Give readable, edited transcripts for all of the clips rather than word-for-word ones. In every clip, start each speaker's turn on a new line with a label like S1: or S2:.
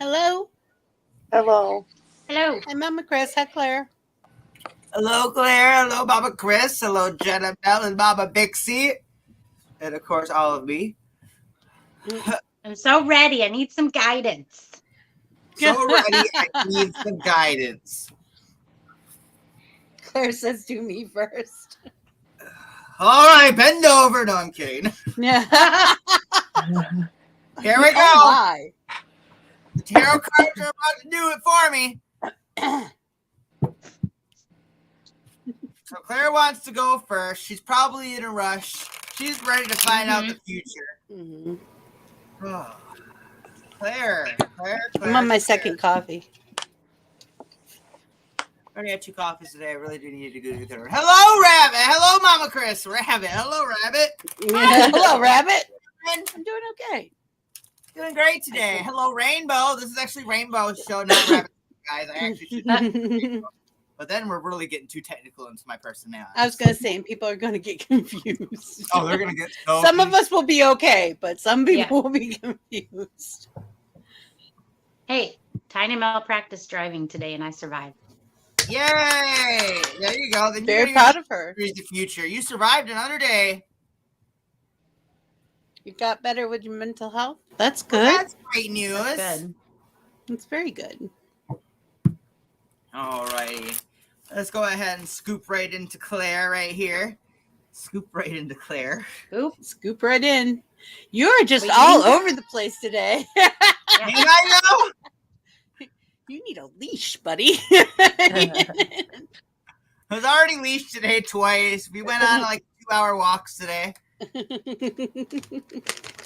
S1: Hello.
S2: Hello.
S3: Hello.
S1: Hi, Mama Chris. Hi, Claire.
S4: Hello, Claire. Hello, Baba Chris. Hello, Jenna Bell and Baba Bixie. And, of course, all of me.
S3: I'm so ready. I need some guidance.
S4: So ready. I need some guidance.
S1: Claire says, do me first.
S4: All right, bend over. No, I'm kidding.
S1: Yeah.
S4: Here we go.
S1: Oh, my.
S4: The tarot cards are about to do it for me. So Claire wants to go first. She's probably in a rush. She's ready to find out the future.
S1: Mm-hmm.
S4: Oh. Claire.
S1: I'm on my second coffee.
S4: I already had 2 coffees today. I really do need to go to the third. Hello, Rabbit. Hello, Mama Chris. Rabbit. Hello, Rabbit.
S1: Hello, Rabbit. I'm doing okay.
S4: Doing great today. Hello, Rainbow. This is actually Rainbow's show, not Rabbit, guys. I actually should. But then we're really getting too technical into my personality.
S1: I was going to say, and people are going to get confused.
S4: Oh, they're going to get so
S1: Some of us will be okay, but some people will be confused.
S3: Hey, Tiny malpractice driving today, and I survived.
S4: Yay! There you go. Then
S1: Very proud of her.
S4: The future. You survived another day.
S1: You got better with your mental health? That's good.
S4: Well, that's great news.
S3: That's good.
S1: It's very good.
S4: All righty. Let's go ahead and scoop right into Claire right here. Scoop right into Claire.
S1: Scoop right in. You're just all over the place today.
S4: I know.
S1: You need a leash, buddy.
S4: I was already leashed today twice. We went on like 2-hour walks today.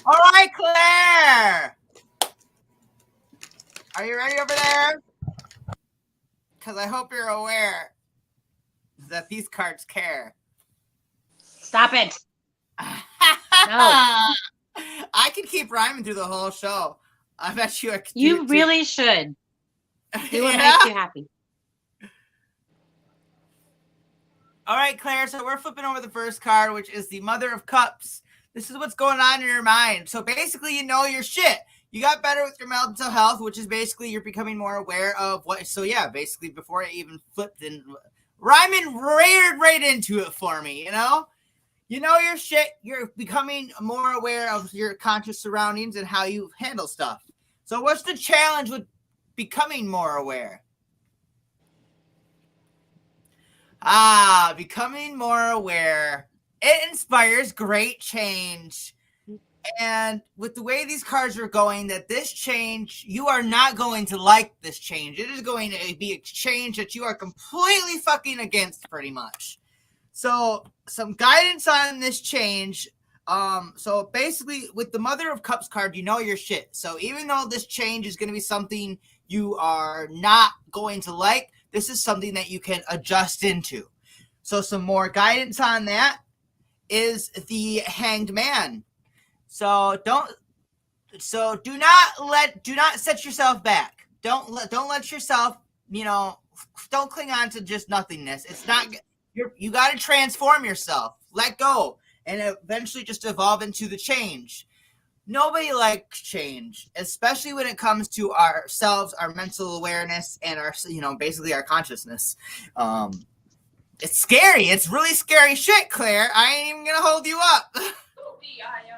S4: All right, Claire. Are you ready over there? Because I hope you're aware that these cards care.
S3: Stop it.
S4: No. I could keep rhyming through the whole show. I bet you I could.
S3: You really should. Do what
S4: Yeah?
S3: makes you happy.
S4: All right, Claire. So we're flipping over the first card, which is the Mother of Cups. This is what's going on in your mind. So basically, you know your shit. You got better with your mental health, which is basically you're becoming more aware of what. So yeah, basically before I even flipped and rhyming right into it for me, you know your shit. You're becoming more aware of your conscious surroundings and how you handle stuff. So what's the challenge with becoming more aware? Becoming more aware. It inspires great change. And with the way these cards are going, that this change, you are not going to like this change. It is going to be a change that you are completely fucking against, pretty much. So some guidance on this change. So basically with the Mother of Cups card, you know your shit. So even though this change is going to be something you are not going to like, this is something that you can adjust into. So some more guidance on that is the Hanged Man. So do not set yourself back. Don't let yourself, don't cling on to just nothingness. It's not, you got to transform yourself, let go, and eventually just evolve into the change. Nobody likes change, especially when it comes to ourselves, our mental awareness, and our, basically our consciousness. It's scary. It's really scary shit, Claire. I ain't even going to hold you up.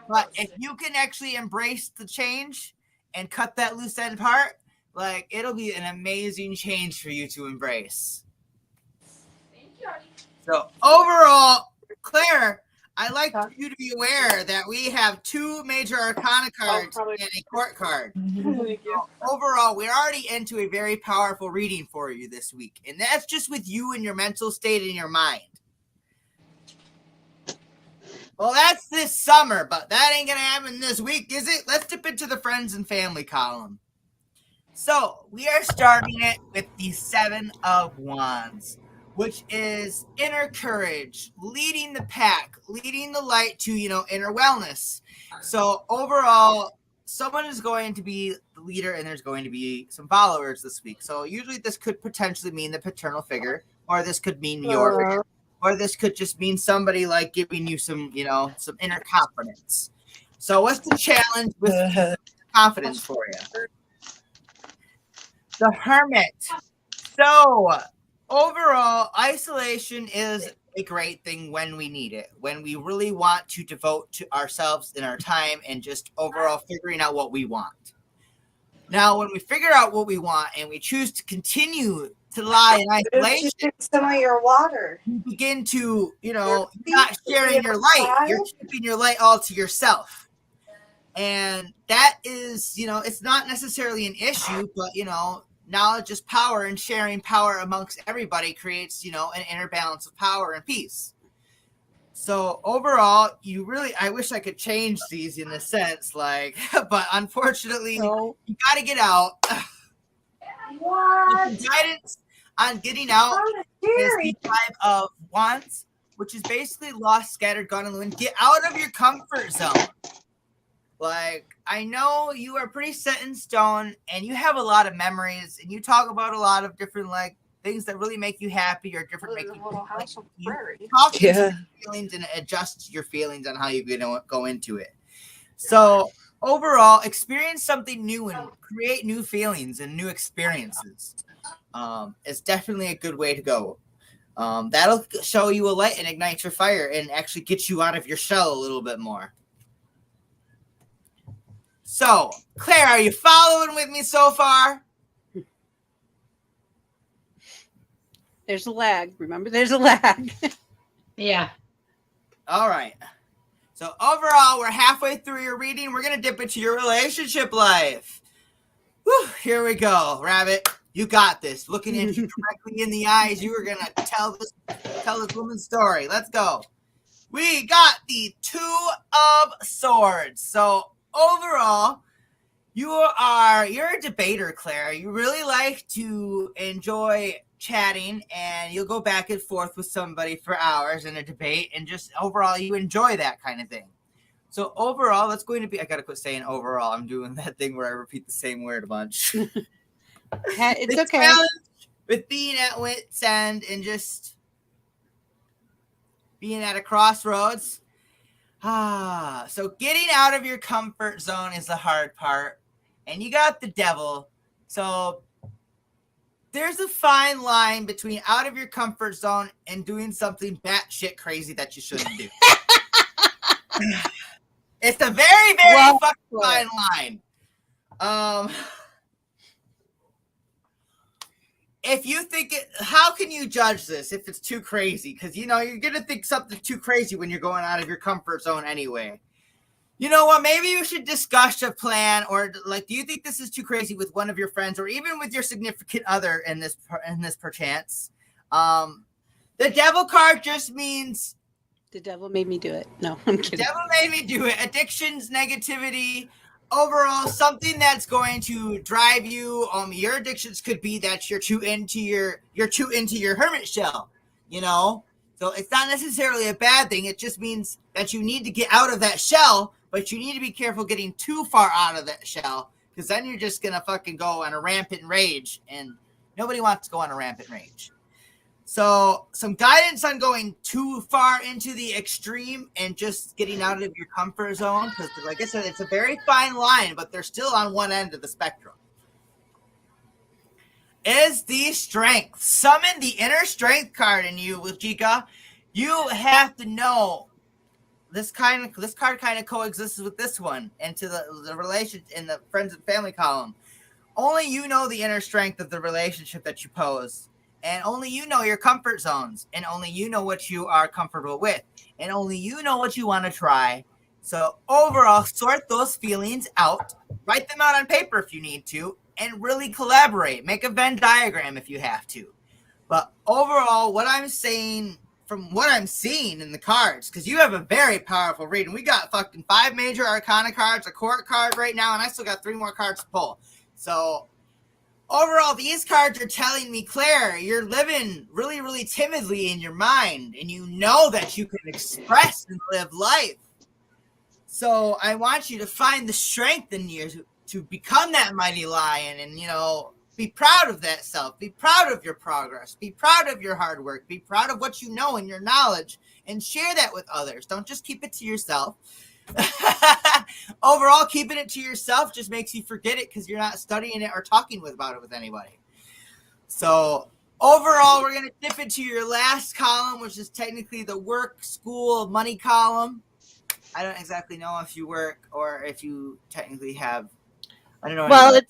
S4: But if you can actually embrace the change and cut that loose end part, like, it'll be an amazing change for you to embrace.
S2: Thank you.
S4: So overall, Claire, I like you to be aware that we have 2 major arcana cards and a court card.
S2: Thank you.
S4: Overall, we're already into a very powerful reading for you this week. And that's just with you and your mental state in your mind. Well, that's this summer, but that ain't going to happen this week, is it? Let's dip into the friends and family column. So we are starting it with the 7 of Wands, which is inner courage, leading the pack, leading the light to, inner wellness. So overall, someone is going to be the leader and there's going to be some followers this week. So usually this could potentially mean the paternal figure, or this could mean your figure. Or this could just mean somebody like giving you some, some inner confidence. So what's the challenge with confidence for you? The Hermit. So, overall, isolation is a great thing when we need it, when we really want to devote to ourselves and our time and just overall figuring out what we want. Now, when we figure out what we want and we choose to continue to lie in isolation,
S2: Drink some of your water.
S4: you begin to, you're not sharing your light. You're keeping your light all to yourself. And that is, it's not necessarily an issue, but, knowledge is power, and sharing power amongst everybody creates, an inner balance of power and peace. So overall, I wish I could change these in a sense, but unfortunately, you got to get out.
S2: What?
S4: The guidance on getting out is the 5 of Wands, which is basically lost, scattered, gone in the wind. Get out of your comfort zone. I know you are pretty set in stone and you have a lot of memories and you talk about a lot of different things that really make you happy or different make you talk to your feelings and adjust your feelings on how you're going to go into it. So overall, experience something new and create new feelings and new experiences. It's definitely a good way to go. That'll show you a light and ignite your fire and actually get you out of your shell a little bit more. So, Claire, are you following with me so far?
S1: There's a lag. Remember, there's a lag.
S3: Yeah.
S4: All right. So, overall, we're halfway through your reading. We're going to dip into your relationship life. Whew, here we go, Rabbit. You got this. Looking at you directly in the eyes, you were going to tell this woman's story. Let's go. We got the 2 of Swords. So, overall, you're a debater, Claire. You really like to enjoy chatting and you'll go back and forth with somebody for hours in a debate and just overall you enjoy that kind of thing. So overall, that's going to be, I gotta quit saying overall. I'm doing that thing where I repeat the same word a bunch.
S1: It's okay.
S4: Challenge with being at wit's end and just being at a crossroads. So getting out of your comfort zone is the hard part. And you got the devil. So there's a fine line between out of your comfort zone and doing something batshit crazy that you shouldn't do. It's a very, very fucking fine line. If you think how can you judge this if it's too crazy? Because, you're going to think something's too crazy when you're going out of your comfort zone anyway. You know what? Maybe you should discuss a plan or do you think this is too crazy with one of your friends or even with your significant other in this perchance? The devil card just means
S1: the devil made me do it. No, I'm kidding.
S4: The devil made me do it. Addictions, negativity, overall something that's going to drive you. Your addictions could be that you're too into your hermit shell, So it's not necessarily a bad thing. It just means that you need to get out of that shell, but you need to be careful getting too far out of that shell because then you're just going to fucking go on a rampant rage and nobody wants to go on a rampant rage. So some guidance on going too far into the extreme and just getting out of your comfort zone because like I said, it's a very fine line, but they're still on one end of the spectrum. Is the strength. Summon the inner strength card in you, Wajika. You have to know this card kind of coexists with this one into the relation in the friends and family column. Only you know the inner strength of the relationship that you pose. And only you know your comfort zones. And only you know what you are comfortable with. And only you know what you want to try. So overall, sort those feelings out. Write them out on paper if you need to. And really collaborate. Make a Venn diagram if you have to. But overall, what I'm saying from what I'm seeing in the cards, because you have a very powerful reading. We got fucking 5 major arcana cards, a court card right now, and I still got 3 more cards to pull. So overall, these cards are telling me, Claire, you're living really, really timidly in your mind, and you know that you can express and live life. So I want you to find the strength in you to become that mighty lion and, be proud of that self. Be proud of your progress. Be proud of your hard work. Be proud of what you know and your knowledge and share that with others. Don't just keep it to yourself. Overall, keeping it to yourself just makes you forget it because you're not studying it or talking about it with anybody. So overall, we're going to dip into your last column, which is technically the work, school, money column. I don't exactly know if you work or if you technically have, I don't know.
S1: Well,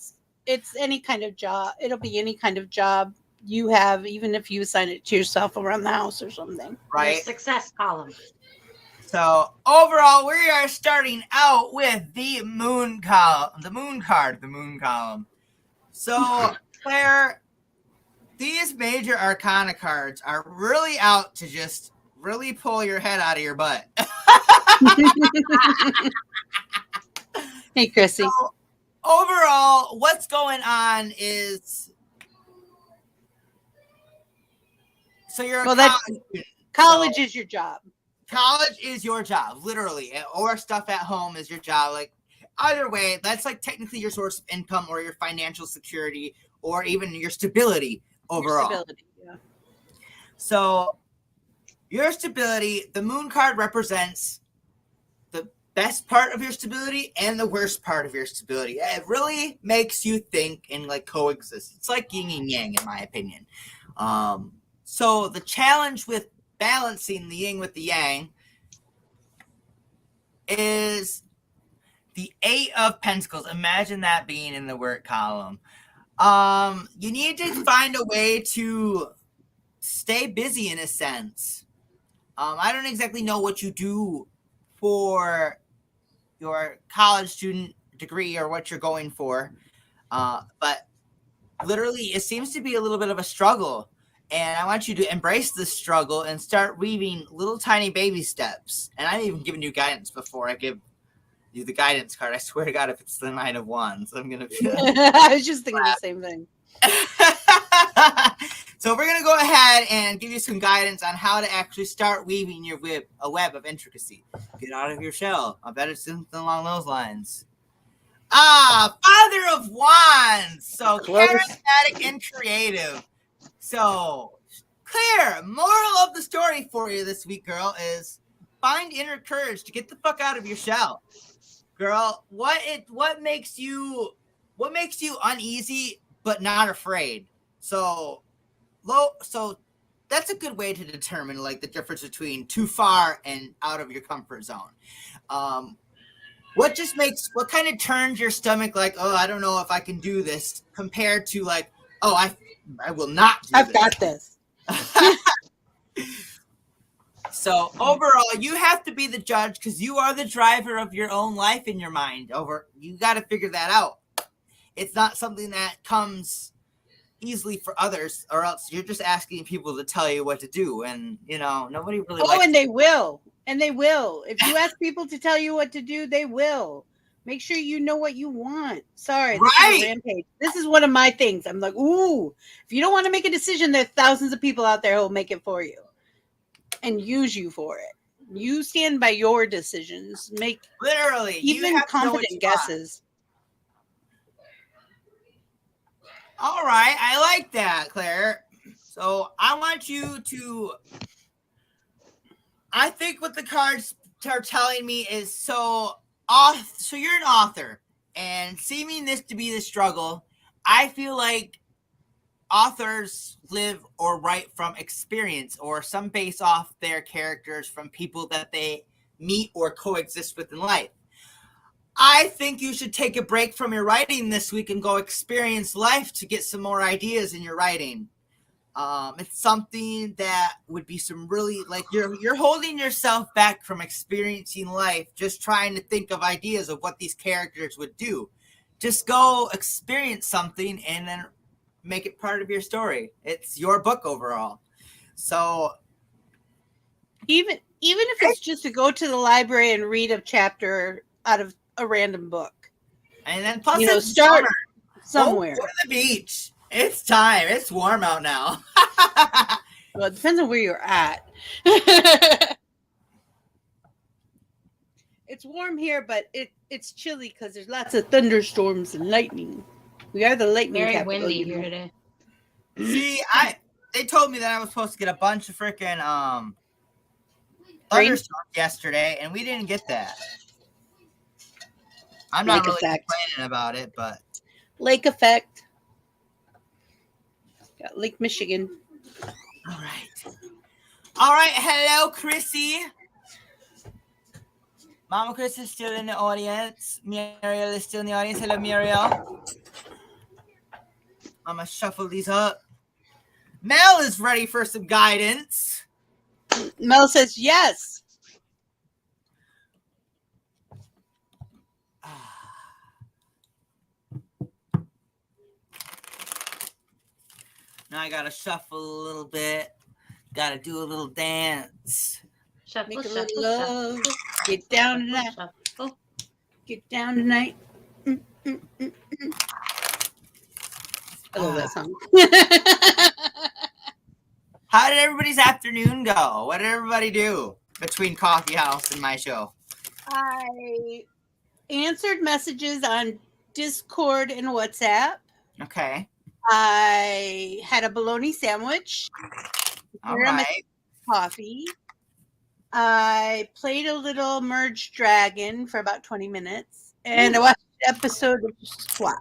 S1: it's any kind of job. It'll be any kind of job you have, even if you assign it to yourself around the house or something.
S3: Your
S4: right?
S3: success column.
S4: So overall, we are starting out with the moon column, the moon column. So Claire, these major arcana cards are really out to just really pull your head out of your butt.
S1: Hey, Chrissy.
S4: So, overall, what's going on is, so you're a college student.
S1: College is your job.
S4: College is your job, literally, or stuff at home is your job. Like either way, that's like technically your source of income or your financial security or even your stability overall.
S1: Your stability, yeah.
S4: So your stability, the moon card represents the best part of your stability and the worst part of your stability. It really makes you think and like coexist. It's like yin and yang, in my opinion. So the challenge with balancing the yin with the yang is the 8 of Pentacles. Imagine that being in the work column. You need to find a way to stay busy in a sense. I don't exactly know what you do for your college student degree or what you're going for, but literally it seems to be a little bit of a struggle. And I want you to embrace this struggle and start weaving little tiny baby steps. And I've even given you guidance before I give you the guidance card. I swear to God, if it's the 9 of Wands, I'm going to be...
S1: I was just thinking the same thing.
S4: So we're going to go ahead and give you some guidance on how to actually start weaving your a web of intricacy. Get out of your shell. I bet it's something along those lines. Father of Wands. So
S1: Close.
S4: Charismatic and creative. So, Claire, moral of the story for you this week, girl, is find inner courage to get the fuck out of your shell. Girl, what makes you uneasy but not afraid? So that's a good way to determine like the difference between too far and out of your comfort zone. What kind of turns your stomach like, oh, I don't know if I can do this, compared to like, oh, I will not do
S1: I've
S4: this.
S1: got this.
S4: So overall, you have to be the judge because you are the driver of your own life in your mind. You got to figure that out. It's not something that comes easily for others, or else you're just asking people to tell you what to do, and nobody really.
S1: And they will. If you ask people to tell you what to do, they will. Make sure you know what you want. Sorry, this is a rampage. This is one of my things. I'm like, ooh, if you don't want to make a decision, there are thousands of people out there who will make it for you and use you for it. You stand by your decisions. Make
S4: literally
S1: even confident guesses.
S4: All right, I like that, Claire. So I want you to. I think what the cards are telling me is so you're an author, and seeming this to be the struggle, I feel like authors live or write from experience, or some base off their characters from people that they meet or coexist with in life. I think you should take a break from your writing this week and go experience life to get some more ideas in your writing. It's something that would be some really, like, you're holding yourself back from experiencing life, just trying to think of ideas of what these characters would do. Just go experience something and then make it part of your story. It's your book overall. So
S1: even if it's just to go to the library and read a chapter out of a random book.
S4: And then plus
S1: start somewhere.
S4: Go to the beach. It's time. It's warm out now.
S1: Well, it depends on where you're at. It's warm here, but it's chilly because there's lots of thunderstorms and lightning. We are the lightning
S3: Very
S1: capital,
S3: windy here today.
S4: See, they told me that I was supposed to get a bunch of freaking thunderstorms yesterday, and we didn't get that. I'm not
S1: Lake
S4: really
S1: effect.
S4: complaining about it, but
S1: Lake effect. Got Lake Michigan.
S4: all right. All right. Hello, Chrissy. Mama Chris is still in the audience. Muriel is still in the audience. Hello, Muriel. I'm going to shuffle these up. Mel is ready for some guidance.
S1: Mel says yes.
S4: Now I got to shuffle a little bit. Got to do a little dance.
S3: Shuffle,
S1: Make a
S3: shuffle,
S1: little love.
S3: shuffle,
S1: Get down tonight.
S3: shuffle.
S1: Get down tonight. I love that song.
S4: How did everybody's afternoon go? What did everybody do between Coffee House and my show?
S1: I answered messages on Discord and WhatsApp.
S4: Okay.
S1: I had a bologna sandwich.
S4: All right.
S1: Coffee. I played a little Merge Dragon for about 20 minutes. And I watched an episode of SWAT.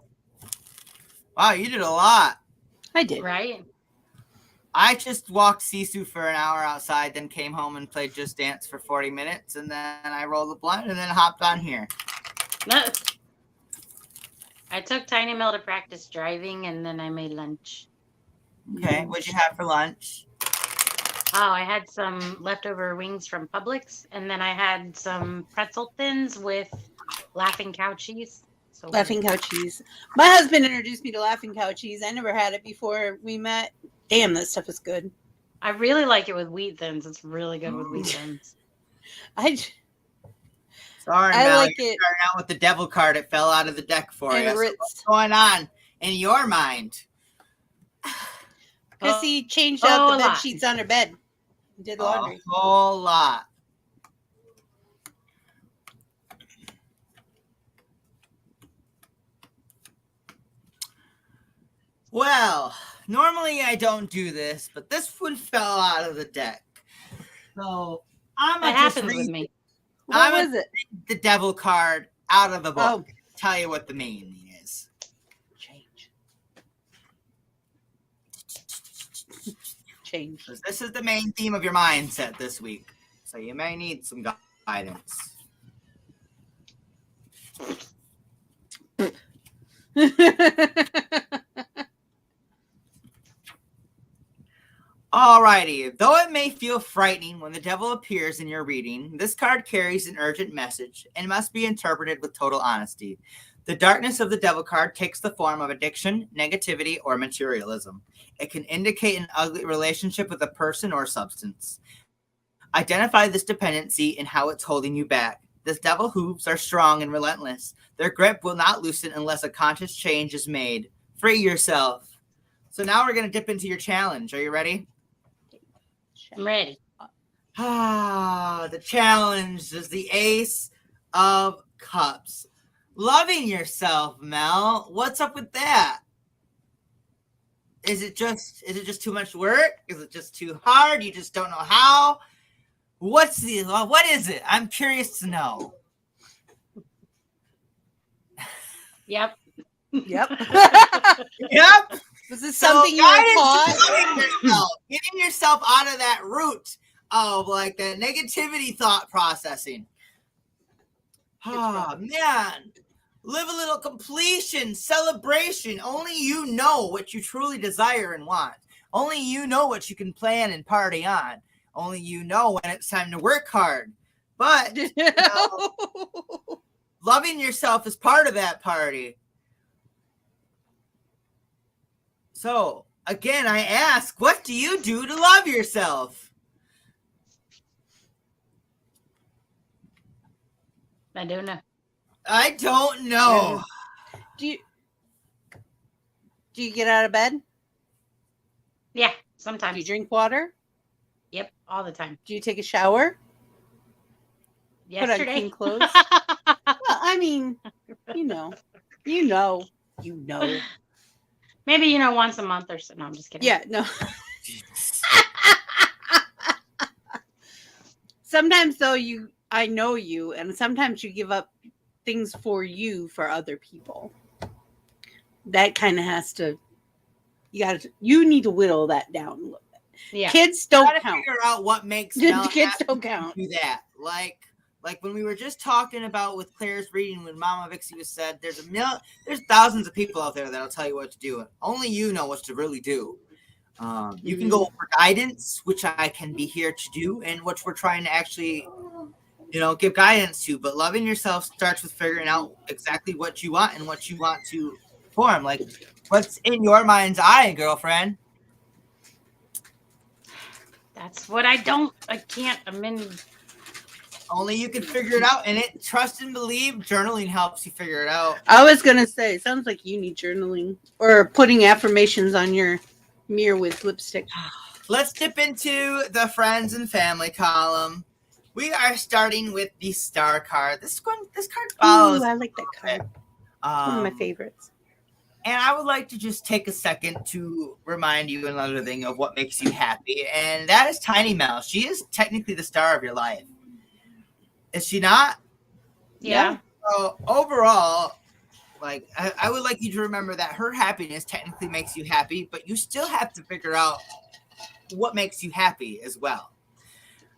S4: Wow, you did a lot.
S1: I did.
S3: Right?
S4: I just walked Sisu for an hour outside, then came home and played Just Dance for 40 minutes, and then I rolled the blunt and then hopped on here.
S3: No. I took Tiny Mel to practice driving, and then I made lunch.
S4: Okay, what'd you have for lunch?
S3: Oh, I had some leftover wings from Publix, and then I had some pretzel thins with Laughing Cow cheese. So
S1: Laughing Cow cheese. My husband introduced me to Laughing Cow cheese. I never had it before we met. Damn, that stuff is good.
S3: I really like it with wheat thins. It's really good with wheat thins.
S4: Sorry,
S1: I
S4: Mel,
S1: like
S4: you're
S1: it.
S4: starting out with the devil card. It fell out of the deck for
S1: And
S4: you. So
S1: Ritz.
S4: what's going on in your mind?
S1: Chrissy changed out the
S3: a
S1: bed
S3: lot.
S1: sheets on her bed. Did laundry.
S4: A whole lot. Well, normally I don't do this, but this one fell out of the deck. So I'm
S3: That
S4: gonna just
S3: happens with
S4: read
S3: me.
S1: What was it?
S4: the devil card out of the book.
S1: Oh.
S4: Tell you what the meaning is.
S1: Change. Change.
S4: 'Cause this is the main theme of your mindset this week. So you may need some guidance. Alrighty, though it may feel frightening when the devil appears in your reading, this card carries an urgent message and must be interpreted with total honesty. The darkness of the devil card takes the form of addiction, negativity, or materialism. It can indicate an ugly relationship with a person or substance. Identify this dependency and how it's holding you back. This devil hooves are strong and relentless. Their grip will not loosen unless a conscious change is made. Free yourself. So now we're going to dip into your challenge. Are you ready?
S3: I'm ready.
S4: The challenge is the Ace of Cups. Loving yourself, Mel. What's up with that? Is it just too much work? Is it just too hard? You just don't know how? What is it? I'm curious to know.
S3: Yep.
S1: Yep.
S4: Yep.
S1: Was this something you were taught?
S4: Getting yourself out of that root of like the negativity thought processing. Oh man. Live a little completion, celebration. Only you know what you truly desire and want. Only you know what you can plan and party on. Only you know when it's time to work hard. But you know, loving yourself is part of that party. So, again, I ask, what do you do to love yourself?
S3: I don't know.
S4: I don't know.
S1: Do you get out of bed?
S3: Yeah,
S1: Do
S3: sometimes.
S1: you drink water?
S3: Yep, all the time.
S1: Do you take a shower? Put on
S3: Yesterday.
S1: clean clothes? Well, I mean, you know.
S3: Maybe, once a month or so. No, I'm just kidding.
S1: Yeah, no. Sometimes though I know you, and sometimes you give up things for you for other people. That kind of has to. You need to whittle that down a little bit.
S3: Yeah.
S1: Kids
S4: You
S1: don't
S4: gotta
S1: count.
S4: figure out what makes Mel
S1: Kids
S4: happy
S1: don't count.
S4: do that. Like when we were just talking about with Claire's reading when Mama Vixie was said, there's thousands of people out there that'll tell you what to do. Only you know what to really do. You can go for guidance, which I can be here to do, and which we're trying to actually, give guidance to. But loving yourself starts with figuring out exactly what you want and what you want to form. Like, what's in your mind's eye, girlfriend?
S3: That's what I'm in.
S4: Only you can figure it out, and trust and believe, journaling helps you figure it out.
S1: I was gonna say, sounds like you need journaling or putting affirmations on your mirror with lipstick.
S4: Let's dip into the friends and family column. We are starting with the star card. This card follows.
S1: Ooh, I like that card. One of my favorites.
S4: And I would like to just take a second to remind you another thing of what makes you happy, and that is Tiny Mel. She is technically the star of your life. Is she not?
S3: Yeah.
S4: So overall, like I would like you to remember that her happiness technically makes you happy, but you still have to figure out what makes you happy as well.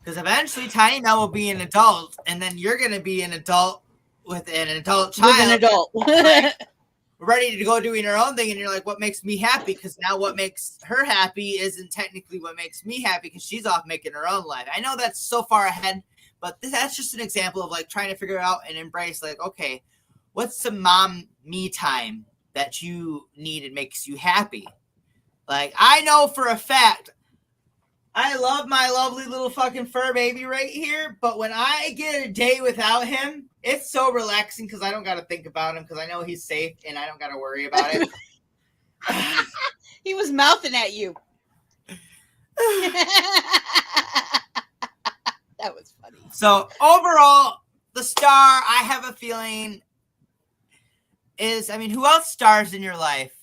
S4: Because eventually Tiny Mel will be an adult, and then you're going to be an adult with an adult child.
S1: With an adult.
S4: Like, ready to go doing her own thing, and you're like, what makes me happy? Because now what makes her happy isn't technically what makes me happy, because she's off making her own life. I know that's so far ahead, but that's just an example of like trying to figure out and embrace, like, okay, what's some mom me time that you need and makes you happy? Like, I know for a fact, I love my lovely little fucking fur baby right here, but when I get a day without him, it's so relaxing because I don't got to think about him because I know he's safe and I don't got to worry about it.
S1: He was mouthing at you. That was funny.
S4: So overall, the star, I have a feeling is, who else stars in your life?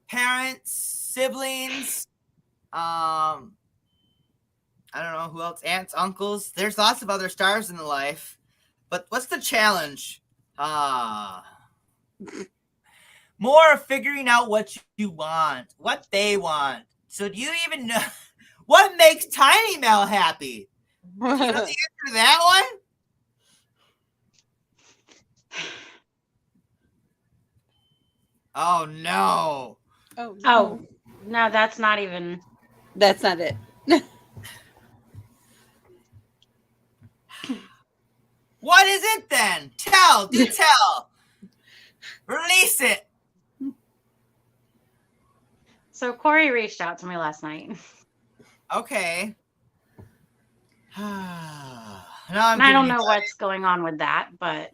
S4: Parents, siblings, I don't know who else, aunts, uncles. There's lots of other stars in the life. But what's the challenge? More of figuring out what you want, what they want. So do you even know what makes Tiny Mel happy? Do you know the answer to that one? Oh, no.
S3: Oh, no, that's not even.
S1: That's not it.
S4: What is it then? Tell. Release it.
S3: So Corey reached out to me last night.
S4: Okay.
S3: And I don't know what's going on with that, but.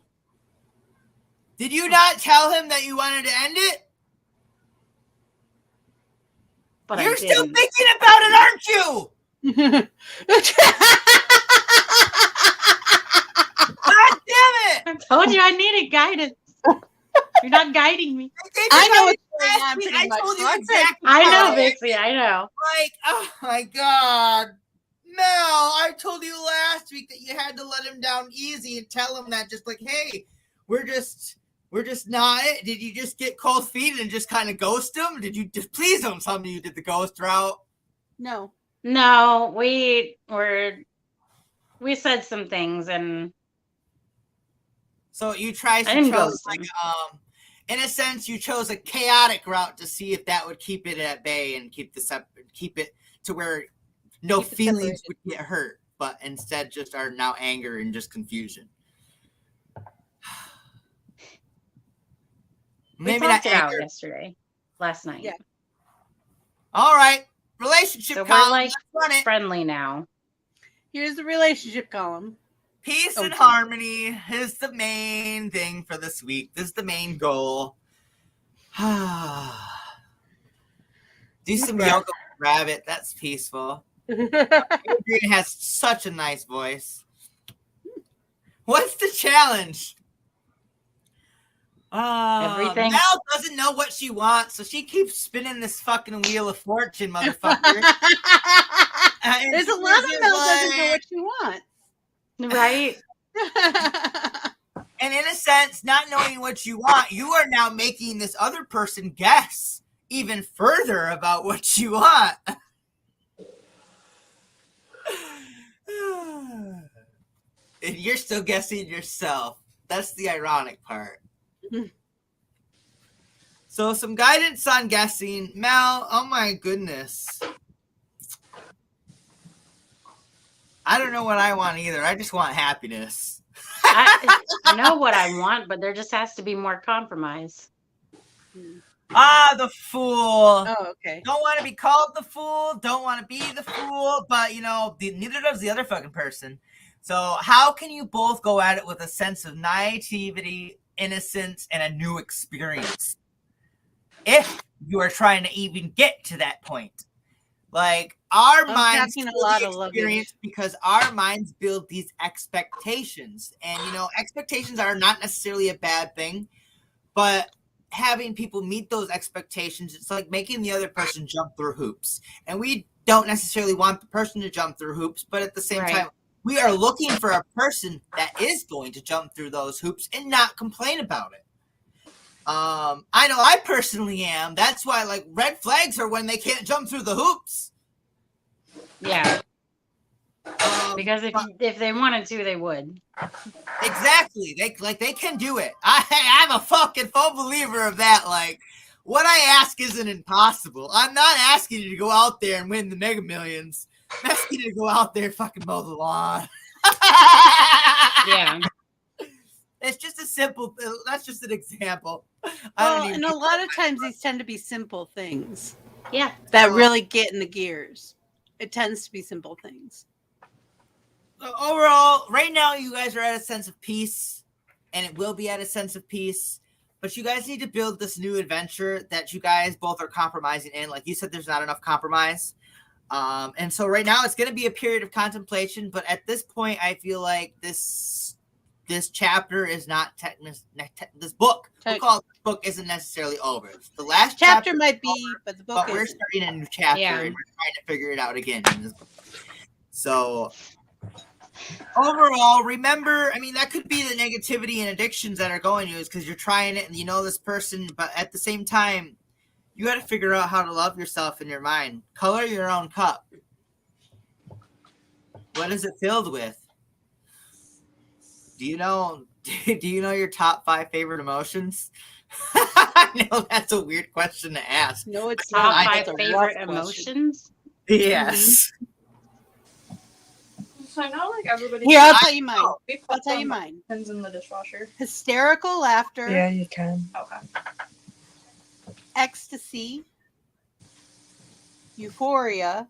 S4: Did you not tell him that you wanted to end it?
S3: But
S4: you're still thinking about it, aren't you? God damn it!
S3: I told you I needed guidance. You're not guiding me.
S1: I know what's going on pretty
S4: I
S1: much.
S4: told you exactly.
S3: I know, Vixie. I know.
S4: Like, oh my God. Mel, I told you last week that you had to let him down easy and tell him that, just like, hey, we're just not it. Did you just get cold feet and just kind of ghost him? Did you just, please don't tell me you did the ghost route?
S1: No,
S3: we said some things, and
S4: so you tried to chose like in a sense you chose a chaotic route to see if that would keep it at bay and keep it to where no feelings would get hurt, but instead just are now anger and just confusion.
S3: We talked it out last night.
S1: Yeah.
S4: All right. Relationship
S3: so
S4: column.
S3: we're like friendly now.
S1: Here's the relationship column.
S4: Peace and harmony is the main thing for this week. This is the main goal. Do some yoga with Rabbit. That's peaceful. Green has such a nice voice. What's the challenge?
S3: Everything.
S4: Mel doesn't know what she wants, so she keeps spinning this fucking wheel of fortune, motherfucker.
S1: There's a lot of Mel doesn't know what she wants.
S3: Right?
S4: And in a sense, not knowing what you want, you are now making this other person guess even further about what you want. And you're still guessing yourself. That's the ironic part. So some guidance on guessing. Mel, oh my goodness. I don't know what I want either. I just want happiness.
S3: I know what I want, but there just has to be more compromise.
S4: Ah, the fool.
S1: Oh, okay.
S4: Don't want to be called the fool. Don't want to be the fool. But, neither does the other fucking person. So how can you both go at it with a sense of naivety, innocence, and a new experience? If you are trying to even get to that point. Like, our minds
S1: packing a
S4: build
S1: lot
S4: the
S1: of luggage.
S4: experience because our minds build these expectations. And, expectations are not necessarily a bad thing. But having people meet those expectations, it's like making the other person jump through hoops. And we don't necessarily want the person to jump through hoops, but at the same time, we are looking for a person that is going to jump through those hoops and not complain about it. I know I personally am. That's why, like, red flags are when they can't jump through the hoops.
S3: Yeah. Because if they wanted to, they would.
S4: Exactly. They can do it. I'm a fucking full believer of that. Like, what I ask isn't impossible. I'm not asking you to go out there and win the Mega Millions. I'm asking you to go out there and fucking mow the lawn.
S3: Yeah.
S4: It's just a simple. That's just an example.
S1: And a lot of times these tend to be simple things.
S3: Yeah.
S1: That really get in the gears. It tends to be simple things.
S4: Overall, right now, you guys are at a sense of peace, and it will be at a sense of peace. But you guys need to build this new adventure that you guys both are compromising in. Like you said, there's not enough compromise. And so right now, it's going to be a period of contemplation. But at this point, I feel like this chapter is not this book. We'll call it this book isn't necessarily over. The last
S1: chapter might be, but the book
S4: but we're starting a new chapter and we're trying to figure it out again. So overall, remember, I mean, that could be the negativity and addictions that are going to you is because you're trying it and you know this person, but at the same time, you got to figure out how to love yourself in your mind. Color your own cup. What is it filled with? Do you know your top 5 favorite emotions? I know that's a weird question to ask.
S1: No, it's
S3: top
S1: not.
S3: 5 favorite emotions.
S4: Yes.
S2: So I know, like, everybody.
S1: Here, I'll tell you mine.
S2: We
S1: I'll
S2: put
S1: tell you
S2: some
S1: mine.
S2: pins in the dishwasher.
S1: Hysterical laughter.
S5: Yeah, you can.
S2: Okay.
S1: Ecstasy. Euphoria.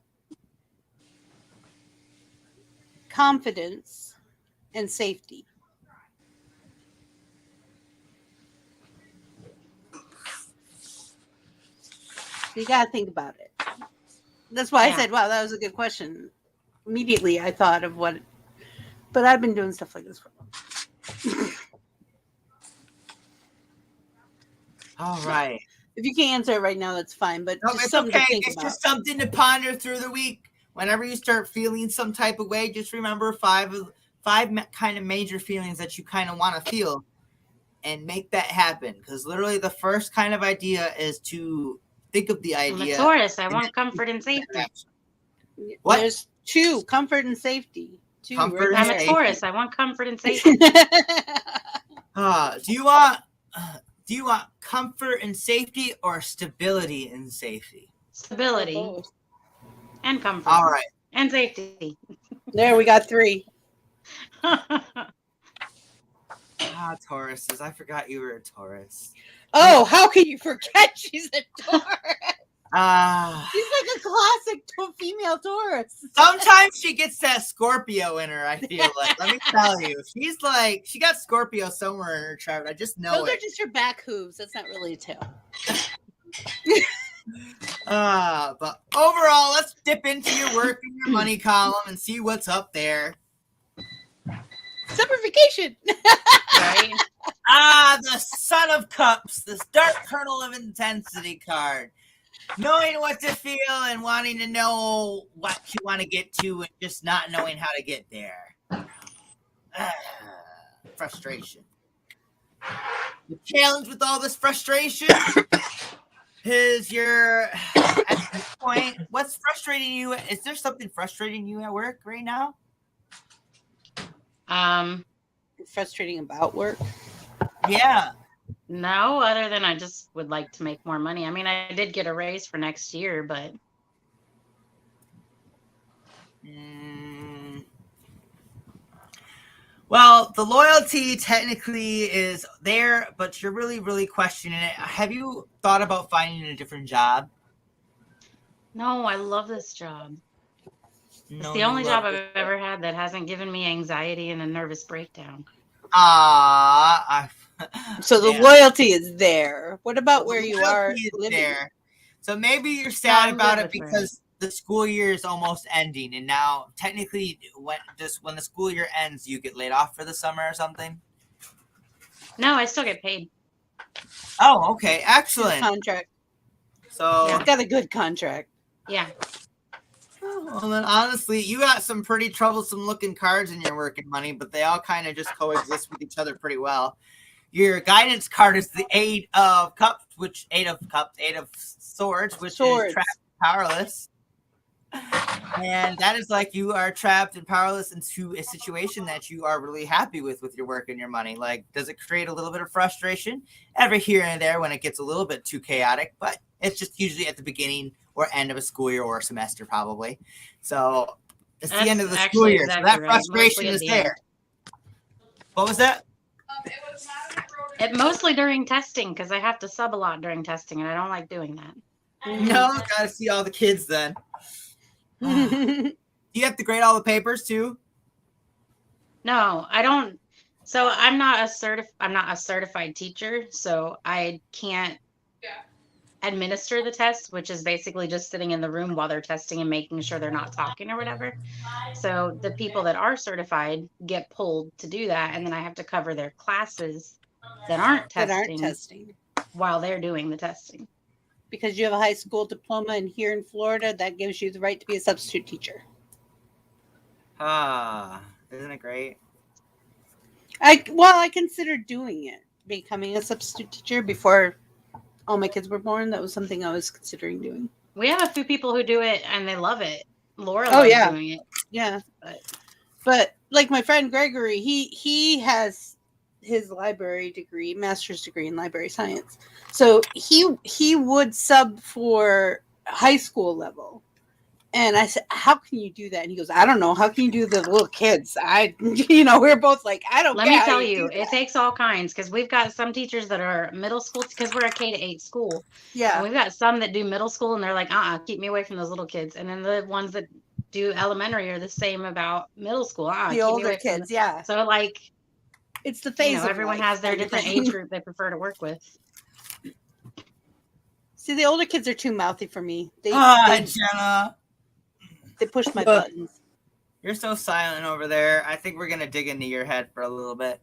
S1: Confidence. And safety. You gotta think about it. That's why I said, wow, that was a good question. Immediately I thought of what, but I've been doing stuff like this for a while.
S4: All right.
S1: If you can't answer it right now, that's fine. But
S4: no,
S1: just
S4: it's
S1: something
S4: okay.
S1: to think
S4: It's
S1: about.
S4: just something to ponder through the week. Whenever you start feeling some type of way, just remember five kind of major feelings that you kind of want to feel and make that happen. Because literally the first kind of idea is to think of the idea.
S3: I'm a Taurus. I want comfort and safety.
S4: What?
S1: There's 2, comfort and safety. 2,
S4: Comfort
S1: right
S3: I'm
S1: there.
S3: a Taurus. I want comfort and safety.
S4: Do you want comfort and safety or stability and safety?
S3: Stability and comfort.
S4: All right.
S3: And safety.
S1: There, we got 3.
S4: Tauruses. I forgot you were a Taurus.
S1: Oh, how can you forget she's a Taurus? She's like a classic female Taurus.
S4: Sometimes she gets that Scorpio in her, I feel like. Let me tell you. She's like, she got Scorpio somewhere in her chart. I just know
S1: Those
S4: it.
S1: are just your back hooves. That's not really a tail.
S4: But overall, let's dip into your work and your money column and see what's up there.
S1: Summer vacation.
S3: Right?
S4: The Son of Cups, this Dark Kernel of Intensity card. Knowing what to feel and wanting to know what you want to get to and just not knowing how to get there. Frustration. The challenge with all this frustration is at this point, what's frustrating you? Is there something frustrating you at work right now?
S1: Frustrating about work?
S4: Yeah.
S3: No, other than I just would like to make more money. I mean, I did get a raise for next year, but
S4: Well, the loyalty technically is there, but you're really, really questioning it. Have you thought about finding a different job?
S3: no, I love this job. It's
S4: No,
S3: the
S4: you
S3: only job
S4: love
S3: I've ever had that hasn't given me anxiety and a nervous breakdown.
S1: So the
S4: yeah.
S1: loyalty is there. What about where
S4: The
S1: you
S4: loyalty
S1: are
S4: is
S1: living?
S4: there. So maybe you're sad
S3: I'm
S4: about
S3: good
S4: it
S3: with
S4: because the school year is almost ending, and now technically, when the school year ends, you get laid off for the summer or something.
S3: No, I still get paid.
S4: Oh, okay,
S1: His
S4: excellent.
S1: contract.
S4: So
S1: He's got a good contract.
S3: Yeah.
S4: Well, then honestly, you got some pretty troublesome looking cards in your working money, but they all kind of just coexist with each other pretty well. Your guidance card is the Eight of Swords, which is trapped and powerless. And that is like you are trapped and powerless into a situation that you are really happy with your work and your money. Like, does it create a little bit of frustration every here and there when it gets a little bit too chaotic? But it's just usually at the beginning or end of a school year or a semester, probably. So it's the end of the school year.
S3: Exactly
S4: so that frustration is there. What was that?
S3: It mostly during testing, because I have to sub a lot during testing, and I don't like doing that.
S4: No, gotta see all the kids then. Do you have to grade all the papers too?
S3: No, I don't. So I'm not a certified teacher, so I can't administer the test, which is basically just sitting in the room while they're testing and making sure they're not talking or whatever. So the people that are certified get pulled to do that, and then I have to cover their classes that aren't testing while they're doing the testing.
S1: Because you have a high school diploma, and here in Florida, that gives you the right to be a substitute teacher.
S4: Isn't it great?
S1: I considered doing it, becoming a substitute teacher before all my kids were born. That was something I was considering doing.
S3: We have a few people who do it, and they love it. Laura loves doing it.
S1: Yeah. But like my friend Gregory, he has his library degree, master's degree in library science. So he would sub for high school level. And I said, how can you do that? And he goes, I don't know. How can you do the little kids? We're both like, I don't
S3: Let me tell you, it takes all kinds, because we've got some teachers that are middle school, because we're a K-8 school.
S1: Yeah.
S3: And we've got some that do middle school, and they're like, keep me away from those little kids. And then the ones that do elementary are the same about middle school.
S1: The older kids, yeah.
S3: So like,
S1: it's the phase of
S3: everyone has their different age group they prefer to work with.
S1: See, the older kids are too mouthy for me.
S4: Jenna.
S1: They push my buttons.
S4: You're so silent over there. I think we're going to dig into your head for a little bit.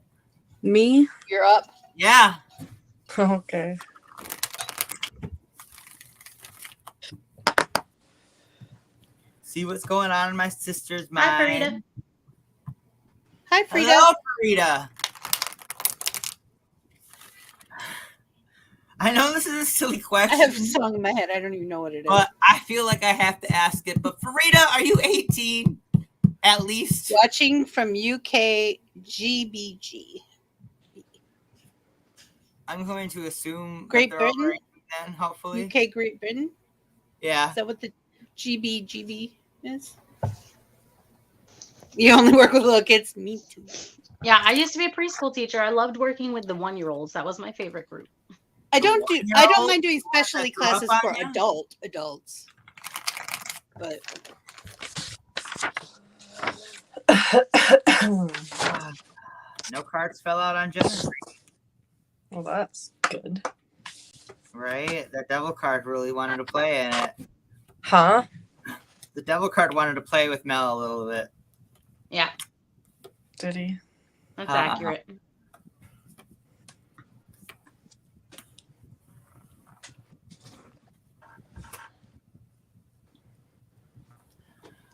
S5: Me?
S1: You're up.
S4: Yeah.
S5: Okay.
S4: See what's going on in my sister's mind.
S1: Hi, Frida.
S4: Hello, Frida. I know this is a silly question.
S1: I have a song in my head. I don't even know what it is.
S4: But I feel like I have to ask it. But Frida, are you 18? At least?
S1: Watching from UK GBG.
S4: I'm going to assume
S1: Great Britain?
S4: Then, hopefully.
S1: UK Great Britain?
S4: Yeah.
S1: Is that what the GBGB is? You only work with little kids? Me too.
S3: Yeah, I used to be a preschool teacher. I loved working with the 1-year-olds. That was my favorite group.
S1: I don't mind doing specialty classes for adults. But
S4: no cards fell out on Jenna.
S5: Well, that's good.
S4: Right? That devil card really wanted to play in it.
S5: Huh?
S4: The devil card wanted to play with Mel a little bit.
S3: Yeah.
S5: Did he?
S3: That's accurate.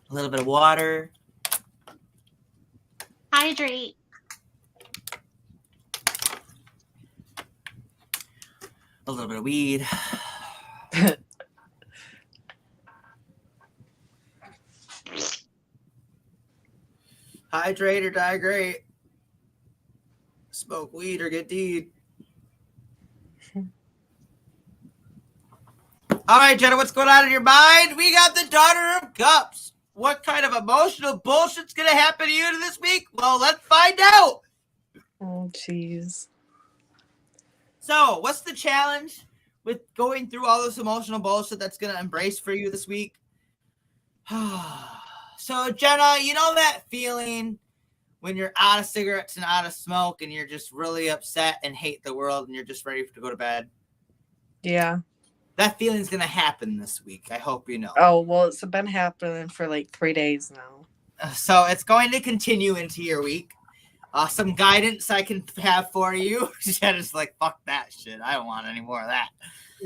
S4: A little bit of water.
S3: Hydrate.
S4: A little bit of weed. Hydrate or die great. Smoke weed or get deed. All right, Jenna, what's going on in your mind? We got the Daughter of Cups. What kind of emotional bullshit's going to happen to you this week? Well, let's find out.
S5: Oh, jeez.
S4: So, what's the challenge with going through all this emotional bullshit that's going to embrace for you this week? So, Jenna, you know that feeling when you're out of cigarettes and out of smoke and you're just really upset and hate the world and you're just ready to go to bed?
S5: Yeah.
S4: That feeling's going to happen this week. I hope you know.
S5: Oh, well, it's been happening for like 3 days now.
S4: So it's going to continue into your week. Some guidance I can have for you. Jenna's like, fuck that shit. I don't want any more of that.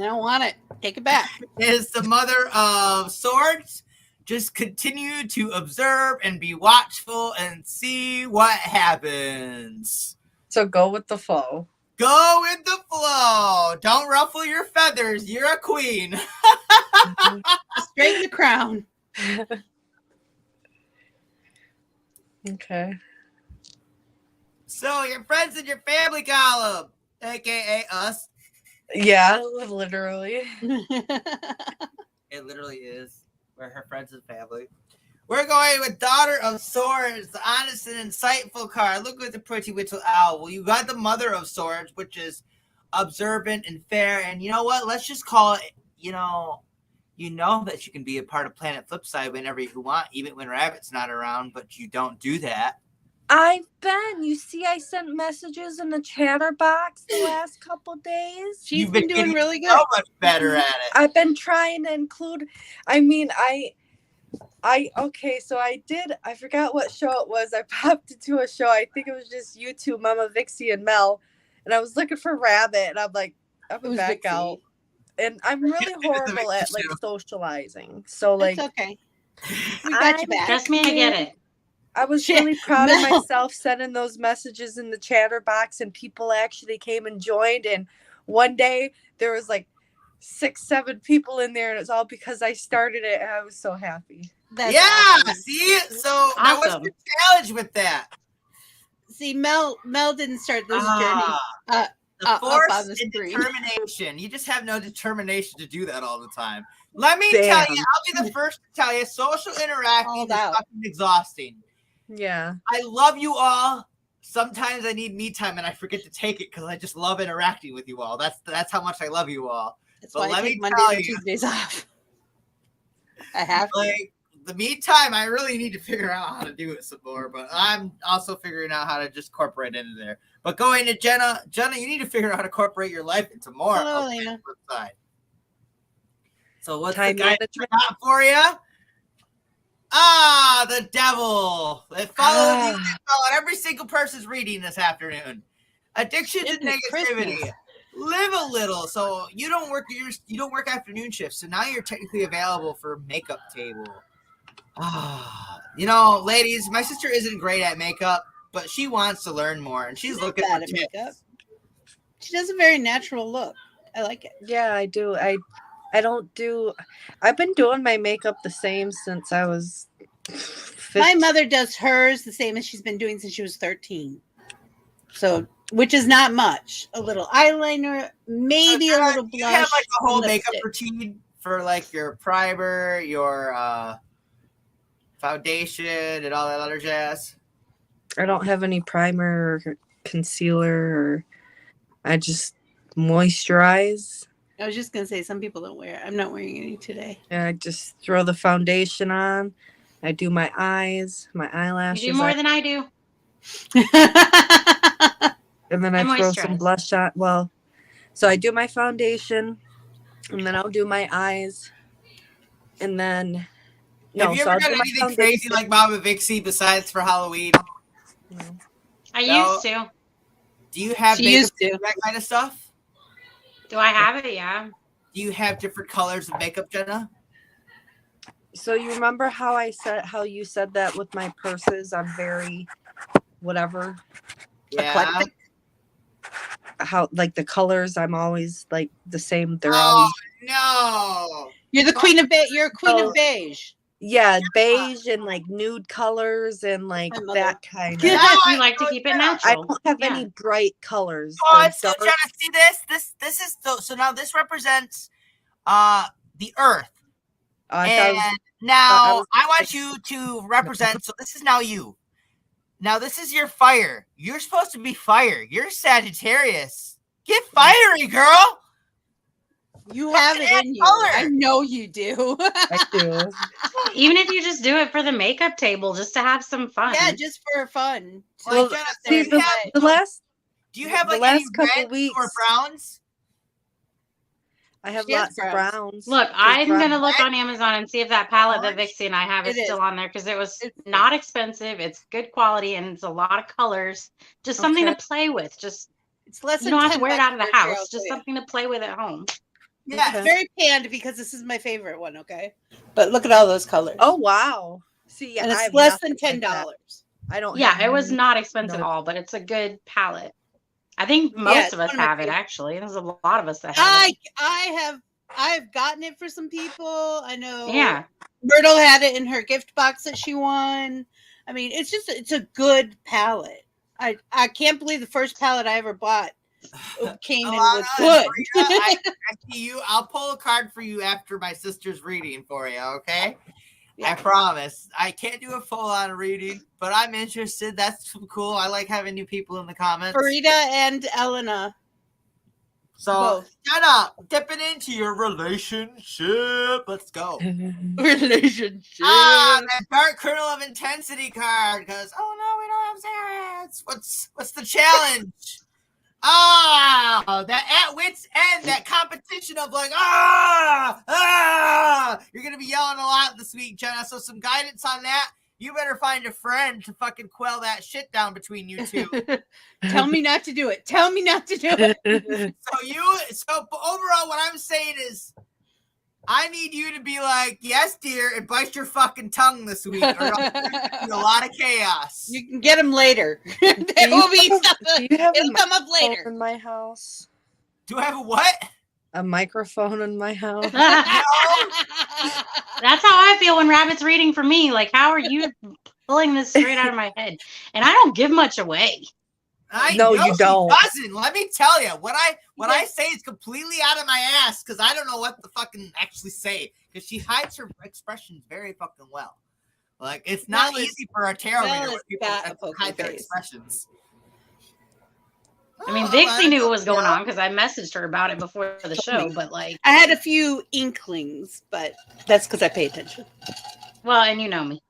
S1: I don't want it. Take it back.
S4: Is the Mother of Swords. Just continue to observe and be watchful and see what happens.
S5: So go with the flow.
S4: Go with the flow. Don't ruffle your feathers. You're a queen.
S1: Straighten the crown.
S5: Okay.
S4: So your friends and your family column, aka us.
S5: Yeah, literally.
S4: It literally is. We're her friends and family. We're going with Daughter of Swords, the honest and insightful card. Look at the pretty little owl. Well, you got the Mother of Swords, which is observant and fair. And you know what? Let's just call it, you know that you can be a part of Planet Flipside whenever you want, even when Rabbit's not around, but you don't do that.
S5: I've been. You see, I sent messages in the chatter box the last couple days.
S1: She's been doing really good.
S4: So much better at it.
S5: I've been trying to include. I mean, okay, so I forgot what show it was. I popped into a show. I think it was just you two, Mama Vixie and Mel. And I was looking for Rabbit, and I'm like, I'm back
S1: Vixie.
S5: out. And I'm really horrible at like socializing. So like,
S1: it's okay. We got you back.
S3: Trust me, I get it.
S5: I was really proud of myself sending those messages in the chatter box, and people actually came and joined. And one day there was like 6-7 people in there, and it's all because I started it, and I was so happy.
S1: That's
S4: yeah,
S1: awesome.
S4: see? So that was the challenge with that.
S1: See, Mel didn't start this journey.
S4: The force
S1: on the
S4: and
S1: screen.
S4: determination. You just have no determination to do that all the time. Let me
S5: Damn.
S4: tell you, I'll be the first to tell you, social interacting is fucking exhausting.
S5: Yeah.
S4: I love you all. Sometimes I need me time and I forget to take it because I just love interacting with you all. That's how much I love you all.
S1: That's
S4: But
S1: why I
S4: let
S1: take
S4: me
S1: Mondays
S4: tell
S1: and
S4: you,
S1: Tuesdays off. I have to.
S4: like the me time, I really need to figure out how to do it some more. But I'm also figuring out how to just incorporate into there. But going to Jenna, you need to figure out how to incorporate your life into more
S1: Hello,
S4: of the
S1: Lena.
S4: flip side. So what's
S5: Time
S4: the guy
S5: management.
S4: got for you? The devil. It followed every single person's reading this afternoon. Addictions and
S1: It's
S4: negativity.
S1: Christmas.
S4: Live a little. So you don't work afternoon shifts. So now you're technically available for makeup table. Ladies, my sister isn't great at makeup, but she wants to learn more, and she's looking for
S1: bad at
S4: tips.
S1: makeup. She does a very natural look. I like it.
S5: Yeah, I do. I've been doing my makeup the same since I was 15.
S1: My mother does hers the same as she's been doing since she was 13. So, which is not much. A little eyeliner, maybe a little blush.
S4: You have like a whole
S1: and
S4: makeup
S1: lipstick.
S4: routine for like your primer, your foundation, and all that other jazz.
S5: I don't have any primer or concealer, or I just moisturize.
S1: I was just going to say, some people don't wear it. I'm not wearing any today.
S5: And I just throw the foundation on. I do my eyes, my eyelashes.
S3: You do more than I do.
S5: And then I throw some
S3: moisturize.
S5: blush on. Well, so I do my foundation, and then I'll do my eyes, and then
S4: Have you
S5: so
S4: ever
S5: I'll
S4: done
S5: do my
S4: anything crazy
S5: foundation.
S4: like Mama Vixie besides for Halloween?
S5: No.
S3: I
S4: No.
S3: used to.
S4: Do you have
S1: She
S4: makeup
S1: used to.
S4: for that kind of stuff?
S3: Do I have it? Yeah.
S4: Do you have different colors of makeup, Jenna?
S5: So you remember how you said that with my purses? I'm very whatever.
S4: Yeah.
S1: Eclectic.
S5: how like the colors. I'm always like the same. They're
S4: Oh
S5: always
S4: no!
S1: You're the queen of beige. You're a queen
S5: Oh.
S1: of beige.
S5: yeah, beige and like nude colors and like
S1: My mother.
S5: that kind of.
S1: Yeah.
S3: You like to keep it
S5: I
S3: natural.
S5: don't have
S3: Yeah.
S5: any bright colors.
S4: Oh,
S5: They're
S4: it's so
S5: dark.
S4: Jenna, see this is so now this represents the earth.
S5: I thought it
S4: And
S5: was-
S4: now
S5: was-
S4: I want you to represent. So this is now you. Now this is your fire. You're supposed to be fire. You're Sagittarius. Get fiery, girl.
S1: You
S4: Fucking
S1: have it
S4: add
S1: in you.
S4: color.
S1: I know you do.
S5: I do.
S3: Even if you just do it for the makeup table, just to have some fun.
S1: Yeah, just for fun.
S4: Like,
S5: Well,
S4: Jenna,
S5: see,
S4: do you have, do you have
S5: the
S4: like any
S5: last couple
S4: reds
S5: weeks-
S4: or browns?
S5: I have
S1: She has
S5: lots of
S1: browns.
S5: browns.
S3: Look,
S5: There's
S3: I'm
S5: brown-
S3: gonna look on Amazon and see if that palette that
S4: Orange?
S3: Vixie and I have is
S1: It is.
S3: still on there because it was
S1: It's-
S3: not expensive. It's good quality and it's a lot of colors. Just something to
S5: Okay.
S3: play with. Just
S1: It's less
S3: you
S1: than
S3: don't have to
S1: 10
S3: wear it
S1: bucks
S3: out of the
S1: for a pair,
S3: house.
S1: I'll
S3: Just
S1: tell you.
S3: something to play with at home.
S4: Yes.
S1: It's very panned because this is my favorite one, okay? But look at all those colors.
S5: Oh wow! See, yeah,
S1: and
S5: I
S1: it's
S5: have
S1: less than
S5: nothing like that.
S1: $10.
S5: I don't.
S3: Yeah,
S5: have
S3: it was
S5: any-
S3: not expensive
S5: no.
S3: at all, but it's a good palette. I think
S1: Yeah,
S3: most
S1: it's
S3: of us
S1: one of my
S3: have it
S1: favorites.
S3: actually. There's a lot of us that have it.
S1: I've gotten it for some people. I know.
S3: Yeah.
S1: Myrtle had it in her gift box that she won. I mean, it's a good palette. I can't believe the first palette I ever bought came in was good.
S4: I see you. I'll pull a card for you after my sister's reading for you. Okay.
S1: Yeah.
S4: I promise. I can't do a full-on reading, but I'm interested. That's cool. I like having new people in the comments.
S1: Farida and Elena.
S4: So,
S1: both.
S4: Jenna, dipping into your relationship. Let's go.
S1: Relationship.
S4: That Dark Kernel of Intensity card. Because, oh no, we don't have Zarets. What's the challenge? That at wit's end, that competition of like, you're going to be yelling a lot this week, Jenna. So some guidance on that. You better find a friend to fucking quell that shit down between you two.
S1: Tell me not to do it. Tell me not to do it.
S4: So overall, what I'm saying is, I need you to be like, yes, dear, and bite your fucking tongue this week, or else there's gonna be a lot of chaos.
S1: You can get them later. There will be something.
S5: Do you have
S1: It'll
S5: a
S1: come up
S5: microphone
S1: later.
S5: in my house?
S4: Do I have a what?
S5: A microphone in my house?
S3: That's how I feel when Rabbit's reading for me. Like, how are you pulling this straight out of my head? And I don't give much away.
S4: I
S5: No,
S4: know
S5: you
S4: she
S5: don't.
S4: doesn't. Let me tell you, what I say is completely out of my ass because I don't know what to fucking actually say because she hides her expressions very fucking well. Like, it's not
S1: Mel is-
S4: easy for a tarot
S1: Mel
S4: reader
S1: has
S4: when people
S1: got a poker
S4: hide their
S1: face.
S4: expressions.
S3: I mean,
S4: Oh,
S3: Vixie knew what was going
S4: yeah.
S3: on because I messaged her about it before the show. But like,
S1: I had a few inklings, but that's because I pay attention.
S3: well, and you know me.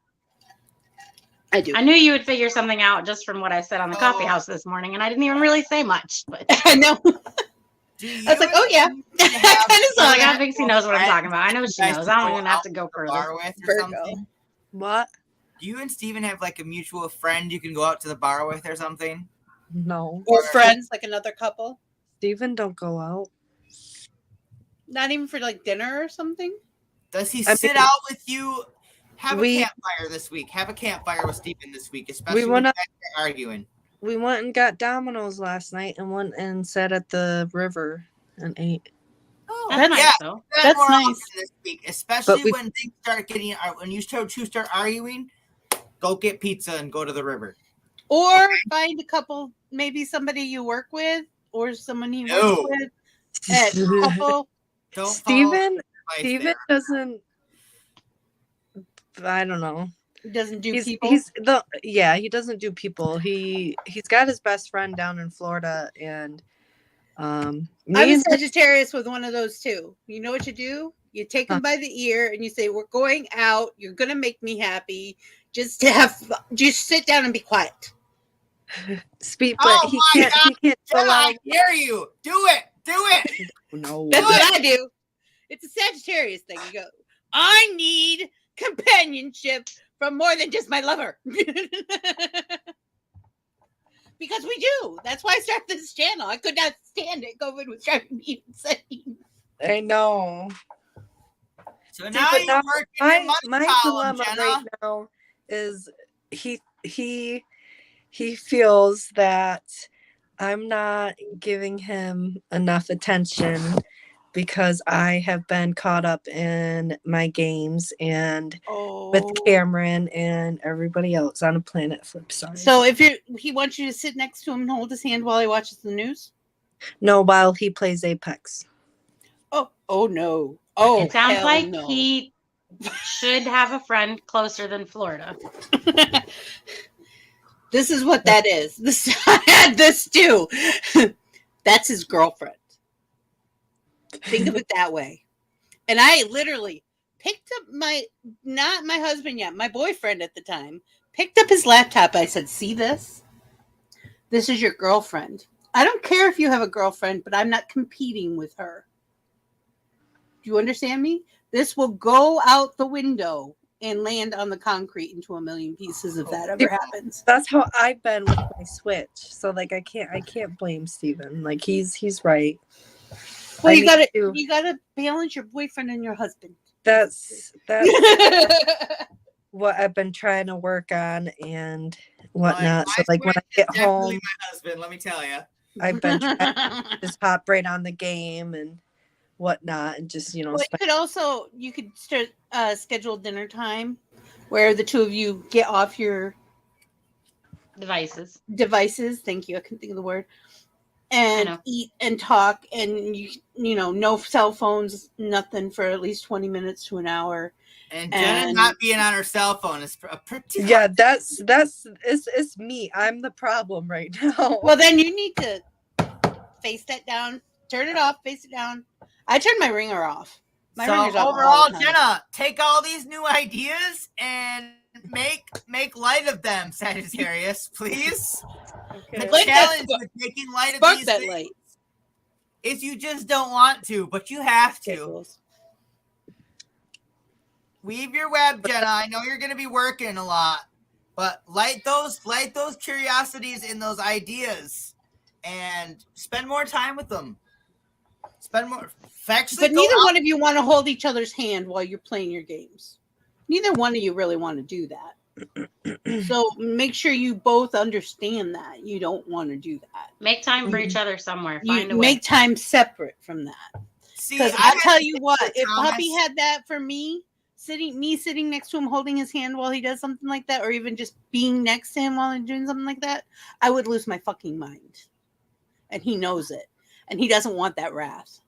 S1: I do.
S3: I knew you would figure something out just from what I said on the coffee
S4: Oh.
S3: house this morning, and I didn't even really say much. But
S1: I know.
S4: Do
S1: I was like, oh, yeah. I kind of
S3: so
S1: saw
S3: like,
S1: that.
S3: I think she knows what I'm talking about. I know she
S4: Guys
S3: knows. I don't
S4: go
S3: even have
S4: out
S3: to go
S4: the
S3: further.
S4: bar with or
S1: Virgo.
S4: something?
S5: What?
S4: Do you and Steven have like a mutual friend you can go out to the bar with or something?
S5: No.
S1: Or friends, like another couple.
S5: Steven, don't go out.
S1: Not even for like dinner or something.
S4: Does he
S5: I
S4: sit
S5: mean,
S4: out with you? Have
S5: we-
S4: a campfire this week. Have a campfire with Steven this week, especially
S5: went
S4: when
S5: up-
S4: you're arguing.
S5: We went and got Domino's last night and went and sat at the river and ate.
S4: Oh,
S3: That's nice,
S4: yeah.
S3: though.
S1: That's
S4: more often
S1: nice.
S4: this week, especially
S5: we-
S4: when things start getting when you start arguing. Go get pizza and go to the river.
S1: Or find a couple, maybe somebody you work with or someone you
S4: No.
S1: work with. At couple.
S4: Don't
S5: Steven,
S4: follow advice
S5: Steven
S4: there.
S5: doesn't. I don't know.
S1: Doesn't do
S5: He's
S1: people.
S5: he doesn't do people. He's got his best friend down in Florida and me
S1: I'm a
S5: and
S1: Sagittarius with one of those too. You know what you do? You take them by the ear and you say, "We're going out. You're gonna make me happy. Just sit down and be quiet."
S5: speak, but
S4: Oh
S5: he
S4: my
S5: can't.
S4: God,
S5: He can't go
S4: Jenna,
S5: out.
S4: I dare you. Do it. Do it.
S5: No.
S1: That's what I do. It's a Sagittarius thing. You go, I need companionship from more than just my lover. Because we do. That's why I started this channel. I could not stand it. COVID was driving me insane.
S5: I know.
S4: So now
S5: but
S4: you're
S5: now
S4: working your
S5: My
S4: money column,
S5: dilemma
S4: Jenna.
S5: right now is he feels that I'm not giving him enough attention because I have been caught up in my games and with Cameron and everybody else on the planet Flipside.
S1: So if he wants you to sit next to him and hold his hand while he watches the news?
S5: No, while he plays Apex.
S1: Oh no. Oh,
S3: it sounds
S1: hell
S3: like
S1: no.
S3: he should have a friend closer than Florida.
S1: This is what that is. I had this too. That's his girlfriend. Think of it that way. And I literally picked up not my husband yet, my boyfriend at the time, picked up his laptop. I said, see this? This is your girlfriend. I don't care if you have a girlfriend, but I'm not competing with her. Do you understand me? This will go out the window and land on the concrete into a million pieces if that ever happens.
S5: That's how I've been with my Switch. So like I can't blame Steven. Like he's right.
S1: Well, you gotta balance your boyfriend and your husband.
S5: That's what I've been trying to work on and whatnot. So like when I get home,
S4: my husband, let me tell you,
S5: I've been trying to just hop right on the game and whatnot, and just
S1: Well, you could start schedule dinner time where the two of you get off your
S3: Devices.
S1: Thank you. I couldn't think of the word. And eat and talk, and you know, no cell phones, nothing for at least 20 minutes to an hour.
S4: And Jenna not being on her cell phone is a pretty.
S5: Yeah, it's me. I'm the problem right now.
S1: Well, then you need to face that down, turn it off, face it down. I turned my ringer off. My ringer's off
S4: overall, Jenna, take all these new ideas and make light of them, Sagittarius, please.
S5: Okay.
S4: The challenge with making light of these things
S1: light.
S4: is you just don't want to, but you have to. Weave your web, Jenna. I know you're going to be working a lot, but light those curiosities and those ideas, and spend more time with them. But
S1: neither one of you want to hold each other's hand while you're playing your games. Neither one of you really want to do that. So make sure you both understand that you don't want to do that.
S3: Make time for each other somewhere.
S1: Find a way. Make time separate from that. Because I'll tell you what, if Puppy had that for me sitting next to him, holding his hand while he does something like that, or even just being next to him while he's doing something like that, I would lose my fucking mind. And he knows it. And he doesn't want that wrath.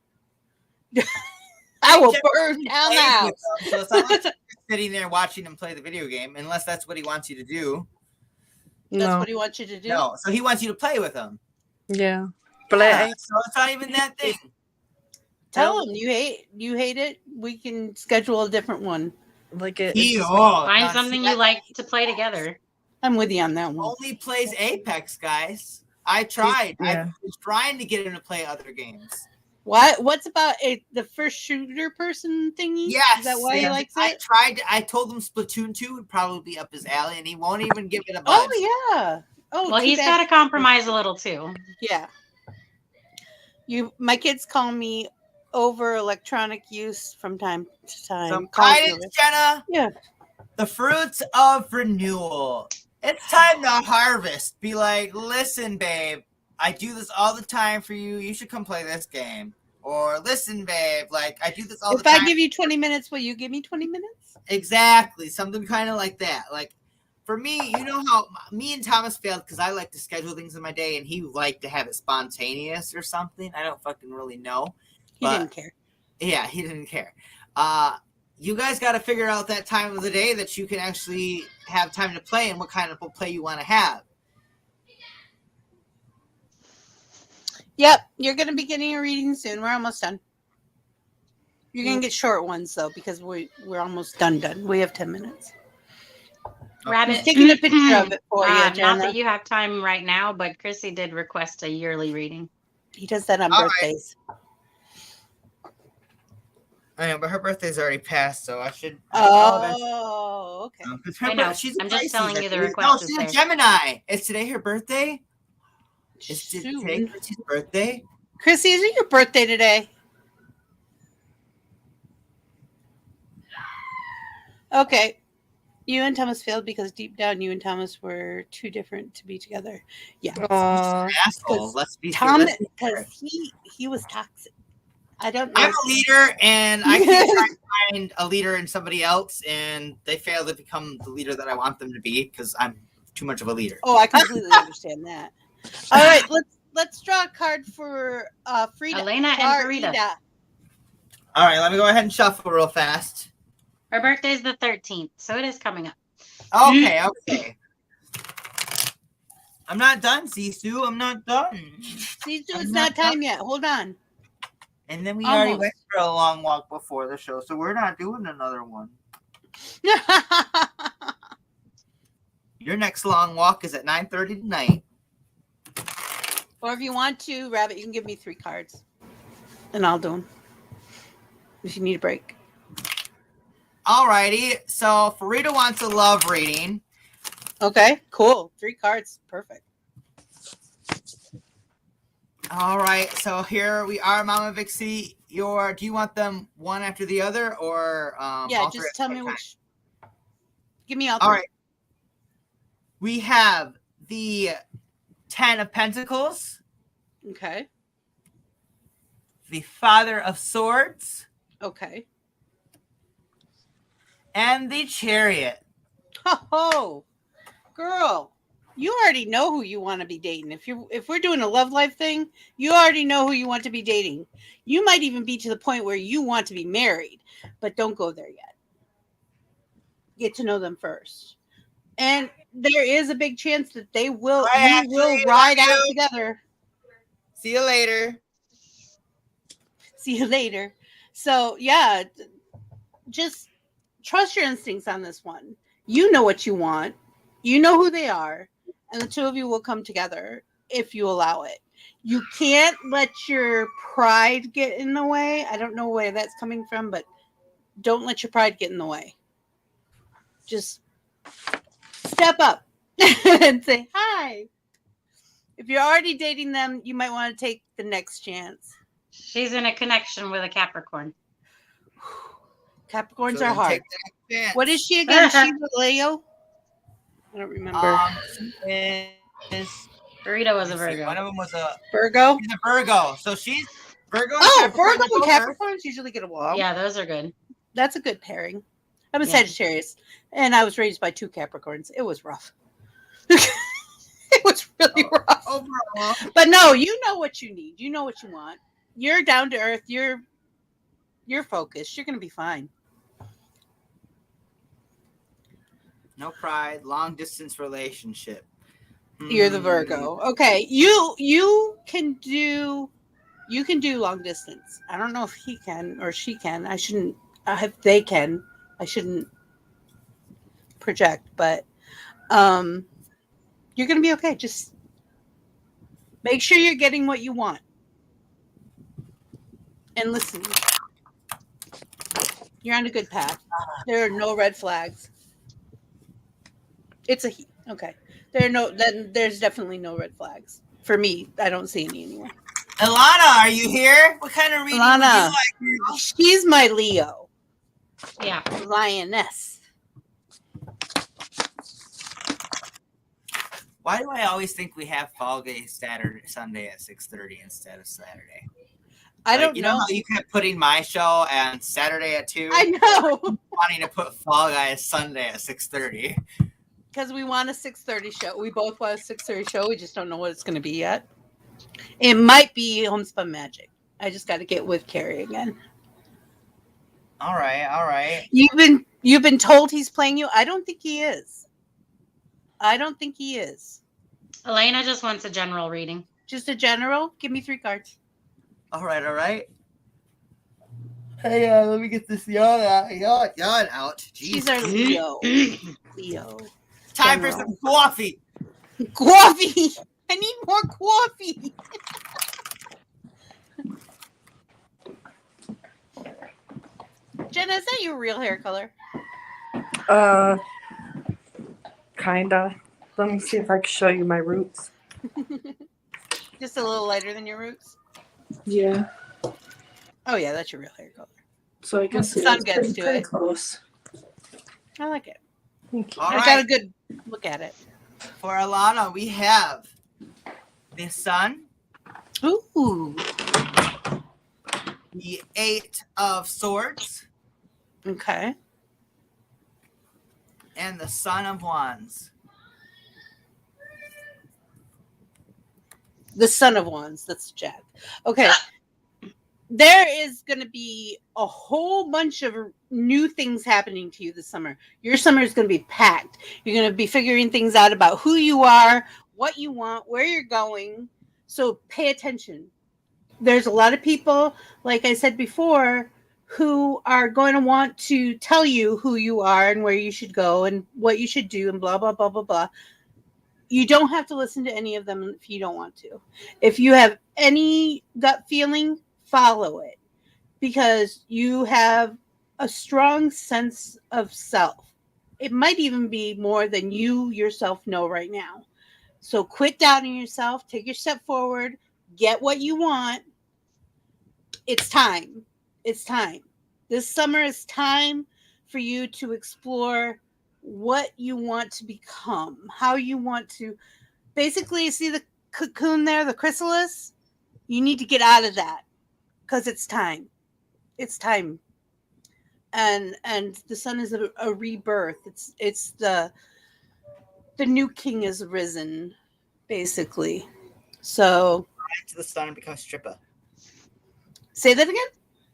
S1: I will burn down the house.
S4: So it's not like you're sitting there watching him play the video game, unless that's what he wants you to do.
S1: That's what he wants you to do?
S4: No, so he wants you to play with him.
S5: Yeah. But
S4: so it's not even that thing.
S1: Tell him you hate it. We can schedule a different one.
S5: Like
S3: find something you like to play together.
S1: I'm with you on that one.
S4: Only plays Apex, guys. I tried. I was trying to get him to play other games.
S1: What's about the first shooter person thingy?
S4: Yes.
S1: Is that why he likes it?
S4: I told him Splatoon 2 would probably be up his alley, and he won't even give it a buzz.
S1: Oh, yeah. Oh,
S3: well, he's got to compromise a little, too.
S1: Yeah. My kids call me over electronic use from time to time.
S4: Some guidance, Jenna.
S1: Yeah.
S4: The fruits of renewal. It's time to harvest. Be like, listen, babe, I do this all the time for you. You should come play this game. Or listen, babe, like I do this all the time.
S1: If I give you 20 minutes, will you give me 20 minutes?
S4: Exactly. Something kind of like that. Like for me, you know how me and Thomas failed because I like to schedule things in my day and he liked to have it spontaneous or something. I don't fucking really know.
S1: He didn't care.
S4: Yeah, he didn't care. You guys got to figure out that time of the day that you can actually have time to play and what kind of play you want to have.
S1: Yep, you're going to be getting a reading soon. We're almost done. You're going to get short ones, though, because we're almost done. We have 10 minutes.
S3: Rabbit.
S1: I'm taking a picture of it for you, Jenna.
S3: Not that you have time right now, but Chrissy did request a yearly reading.
S1: He does that on birthdays.
S4: Right. I know, but her birthday's already passed, so I should.
S1: Oh, okay.
S3: I know. I'm just telling you the request is there.
S4: Gemini. Is today her birthday? Is today Chrissy's birthday?
S1: Chrissy, is it your birthday today? Okay. You and Thomas failed because deep down you and Thomas were too different to be together. Yeah.
S4: Asshole. Let's be
S1: Thomas,
S4: serious.
S1: because he was toxic. I don't know.
S4: I'm a leader, and I keep trying to find a leader in somebody else, and they fail to become the leader that I want them to be because I'm too much of a leader.
S1: Oh, I completely understand that. All right, let's draw a card for Frida.
S3: Elena and Frida.
S4: All right, let me go ahead and shuffle real fast.
S3: Her birthday's the 13th, so it is coming up.
S4: Okay. I'm not done, Sisu. I'm not done.
S1: Sisu, it's not time yet. Hold on.
S4: And then we already went for a long walk before the show, so we're not doing another one. Your next long walk is at 9:30 tonight.
S1: Or if you want to, Rabbit, you can give me 3 cards. And I'll do them. If you need a break.
S4: Alrighty. So Farida wants a love reading.
S1: Okay, cool. 3 cards. Perfect.
S4: All right. So here we are, Mama Vixie. Do you want them one after the other, or
S1: yeah,
S4: all
S1: just tell me which. Give me all 3.
S4: All right. We have the 10 of Pentacles.
S1: Okay.
S4: The Father of Swords.
S1: Okay.
S4: And the Chariot.
S1: Ho, girl, you already know who you want to be dating. If we're doing a love life thing, you already know who you want to be dating. You might even be to the point where you want to be married, but don't go there yet. Get to know them first. And there is a big chance that you will ride out together.
S4: See you later.
S1: See you later. So yeah, just trust your instincts on this one. You know what you want. You know who they are. And the 2 of you will come together if you allow it. You can't let your pride get in the way. I don't know where that's coming from, but don't let your pride get in the way. Just step up and say hi. If you're already dating them, you might want to take the next chance.
S3: She's in a connection with a Capricorn.
S1: Capricorns are hard. What is she again? She's a Leo? I don't remember.
S3: Burrito was a Virgo.
S4: One of them was a
S1: Virgo.
S4: She's a Virgo. So she's Virgo.
S1: Virgo and Capricorns usually get along.
S3: Yeah, those are good.
S1: That's a good pairing. I'm a Sagittarius, and I was raised by 2 Capricorns. It was rough. It was really rough.
S4: Overall.
S1: But no, you know what you need. You know what you want. You're down to earth. You're focused. You're going to be fine.
S4: No pride, long distance relationship.
S1: You're the Virgo. Okay. You can do long distance. I don't know if he can or she can. I shouldn't if they can. I shouldn't project, but you're going to be okay. Just make sure you're getting what you want. And listen, you're on a good path. There are no red flags. It's okay. There's definitely no red flags. For me, I don't see any anywhere.
S4: Ilana, are you here? What kind of reading would you like?
S1: She's my Leo.
S3: Yeah.
S1: Lioness.
S4: Why do I always think we have Fall Day Sunday at 6:30 instead of Saturday?
S1: I don't know.
S4: You know how you kept putting my show on Saturday at 2?
S1: I know.
S4: Wanting to put Fall Guys Sunday at 6:30.
S1: Because we want a 6:30 show. We both want a 6:30 show. We just don't know what it's going to be yet. It might be Homespun Magic. I just got to get with Carrie again.
S4: All right.
S1: You've been told he's playing you. I don't think he is.
S3: Elena just wants a general reading.
S1: Just a general? Give me 3 cards.
S4: All right. Hey, let me get this yawn out. Jeez.
S1: She's our Leo. Leo.
S4: Time for some coffee.
S1: Coffee. I need more coffee. Jenna, is that your real hair color?
S5: Kinda. Let me see if I can show you my roots.
S1: Just a little lighter than your roots?
S5: Yeah.
S1: Oh, yeah, that's your real hair color.
S5: So I guess
S1: the sun gets to
S5: pretty
S1: it.
S5: close.
S1: I like it.
S5: Thank you.
S4: All
S1: I
S4: right.
S1: got a good look at it.
S4: For Alana, we have the Sun,
S1: Ooh.
S4: the Eight of Swords,
S1: Okay.
S4: and the Son of Wands.
S1: The Son of Wands. That's Jack. Okay. There is going to be a whole bunch of new things happening to you this summer. Your summer is going to be packed. You're going to be figuring things out about who you are, what you want, where you're going. So pay attention. There's a lot of people, like I said before, who are going to want to tell you who you are and where you should go and what you should do and blah, blah, blah, blah, blah. You don't have to listen to any of them if you don't want to. If you have any gut feeling, follow it, because you have a strong sense of self. It might even be more than you yourself know right now. So quit doubting yourself, take your step forward, get what you want. It's time. It's time. This summer is time for you to explore what you want to become, how you want to basically see the cocoon there, the chrysalis. You need to get out of that. Because it's time. It's time. And the sun is a rebirth. It's the new king is risen, basically. So
S4: To the sun and become a stripper.
S1: say that again?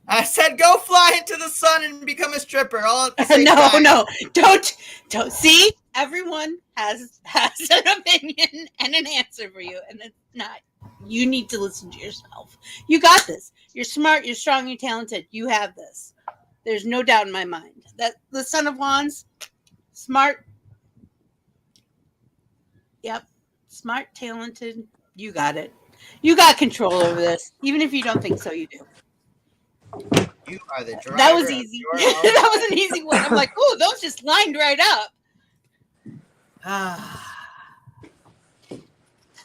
S4: I said go fly into the sun and become a stripper all at the same
S1: No,
S4: time.
S1: no. Don't see, everyone has an opinion and an answer for you, and it's not. You need to listen to yourself. You got this. You're smart, you're strong, you're talented. You have this. There's no doubt in my mind. That the Son of Wands, smart. Yep. Smart, talented. You got it. You got control over this. Even if you don't think so, you do.
S4: You are the driver.
S1: That was easy. That was an easy one. I'm like, oh, those just lined right up.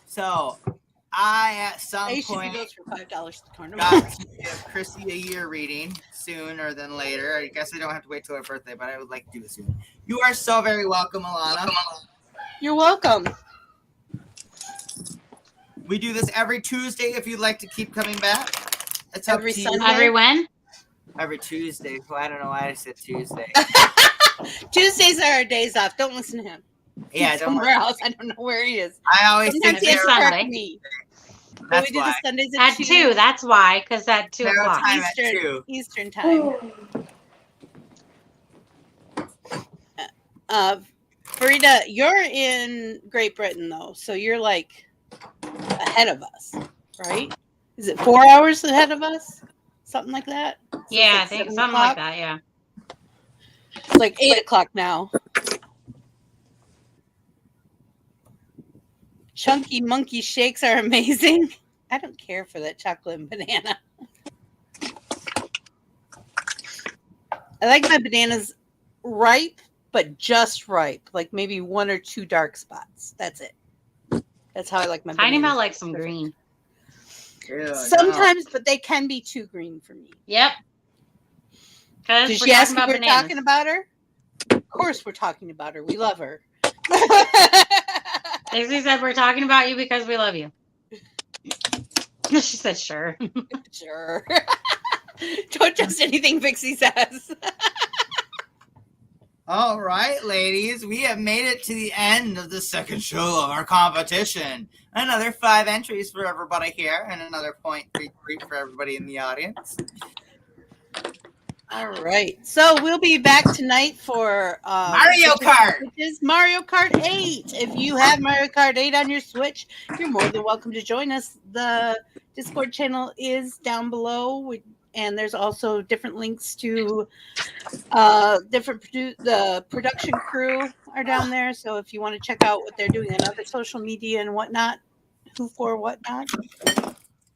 S4: So, I at some
S1: I used to do
S4: point
S1: those for $5 at the corner.
S4: got to give Chrissy a year reading sooner than later. I guess I don't have to wait till her birthday, but I would like to do it soon. You are so very welcome, Alana.
S1: You're welcome.
S4: We do this every Tuesday if you'd like to keep coming back. It's up
S1: Every
S4: to
S1: Sunday?
S4: you.
S3: Every when?
S4: Every Tuesday. Well, I don't know why I said Tuesday.
S1: Tuesdays are our days off. Don't listen to him.
S4: Yeah,
S1: He's
S4: don't
S1: somewhere
S4: worry.
S1: else. I don't know where he is.
S4: I always
S1: Sometimes
S4: think
S1: he has to
S3: every
S1: correct
S3: Sunday.
S1: me. But
S4: that's
S1: we do
S4: why.
S1: the Sundays
S3: At 2. That's why, because at 2
S4: Narrow
S3: o'clock.
S4: time. at 2.
S1: Eastern time. Farida, you're in Great Britain though, so you're like ahead of us, right? Is it 4 hours ahead of us? Something like that? So
S3: Yeah, I
S1: it's
S3: think
S1: 7
S3: something
S1: o'clock?
S3: like that, yeah.
S1: It's like 8 o'clock now. Chunky monkey shakes are amazing. I don't care for that chocolate and banana. I like my bananas ripe, but just ripe. Like maybe 1 or 2 dark spots. That's it. That's how I like my
S3: Tiny
S1: bananas.
S3: about like some
S1: Perfect.
S3: green.
S4: Ew,
S1: Sometimes, but they can be too green for me.
S3: Yep. Because
S1: Did
S3: we're
S1: she ask
S3: talking
S1: if
S3: about
S1: we're
S3: bananas.
S1: talking about her? Of course we're talking about her. We love her.
S3: Daisy said we're talking about you because we love you. She said sure.
S1: Sure. Don't trust anything Vixie says.
S4: All right, ladies, we have made it to the end of the second show of our competition. Another 5 entries for everybody here, and another point for everybody in the audience.
S1: All right. So we'll be back tonight for
S4: Mario Kart.
S1: Mario Kart 8. If you have Mario Kart 8 on your Switch, you're more than welcome to join us. The Discord channel is down below, and there's also different links to the production crew are down there. So if you want to check out what they're doing on other social media and whatnot, who for whatnot,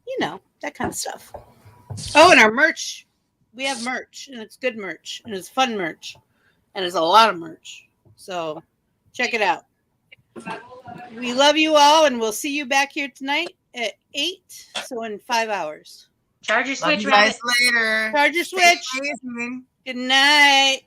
S1: you know, that kind of stuff. Oh, and our merch. We have merch, and it's good merch, and it's fun merch, and it's a lot of merch. So check it out. We love you all, and we'll see you back here tonight at 8, so in 5 hours.
S3: Charge your
S4: Love
S3: Switch,
S4: you guys
S3: Rabbit.
S4: later.
S1: Charge your
S4: Stay
S1: Switch.
S4: amazing.
S1: Good night.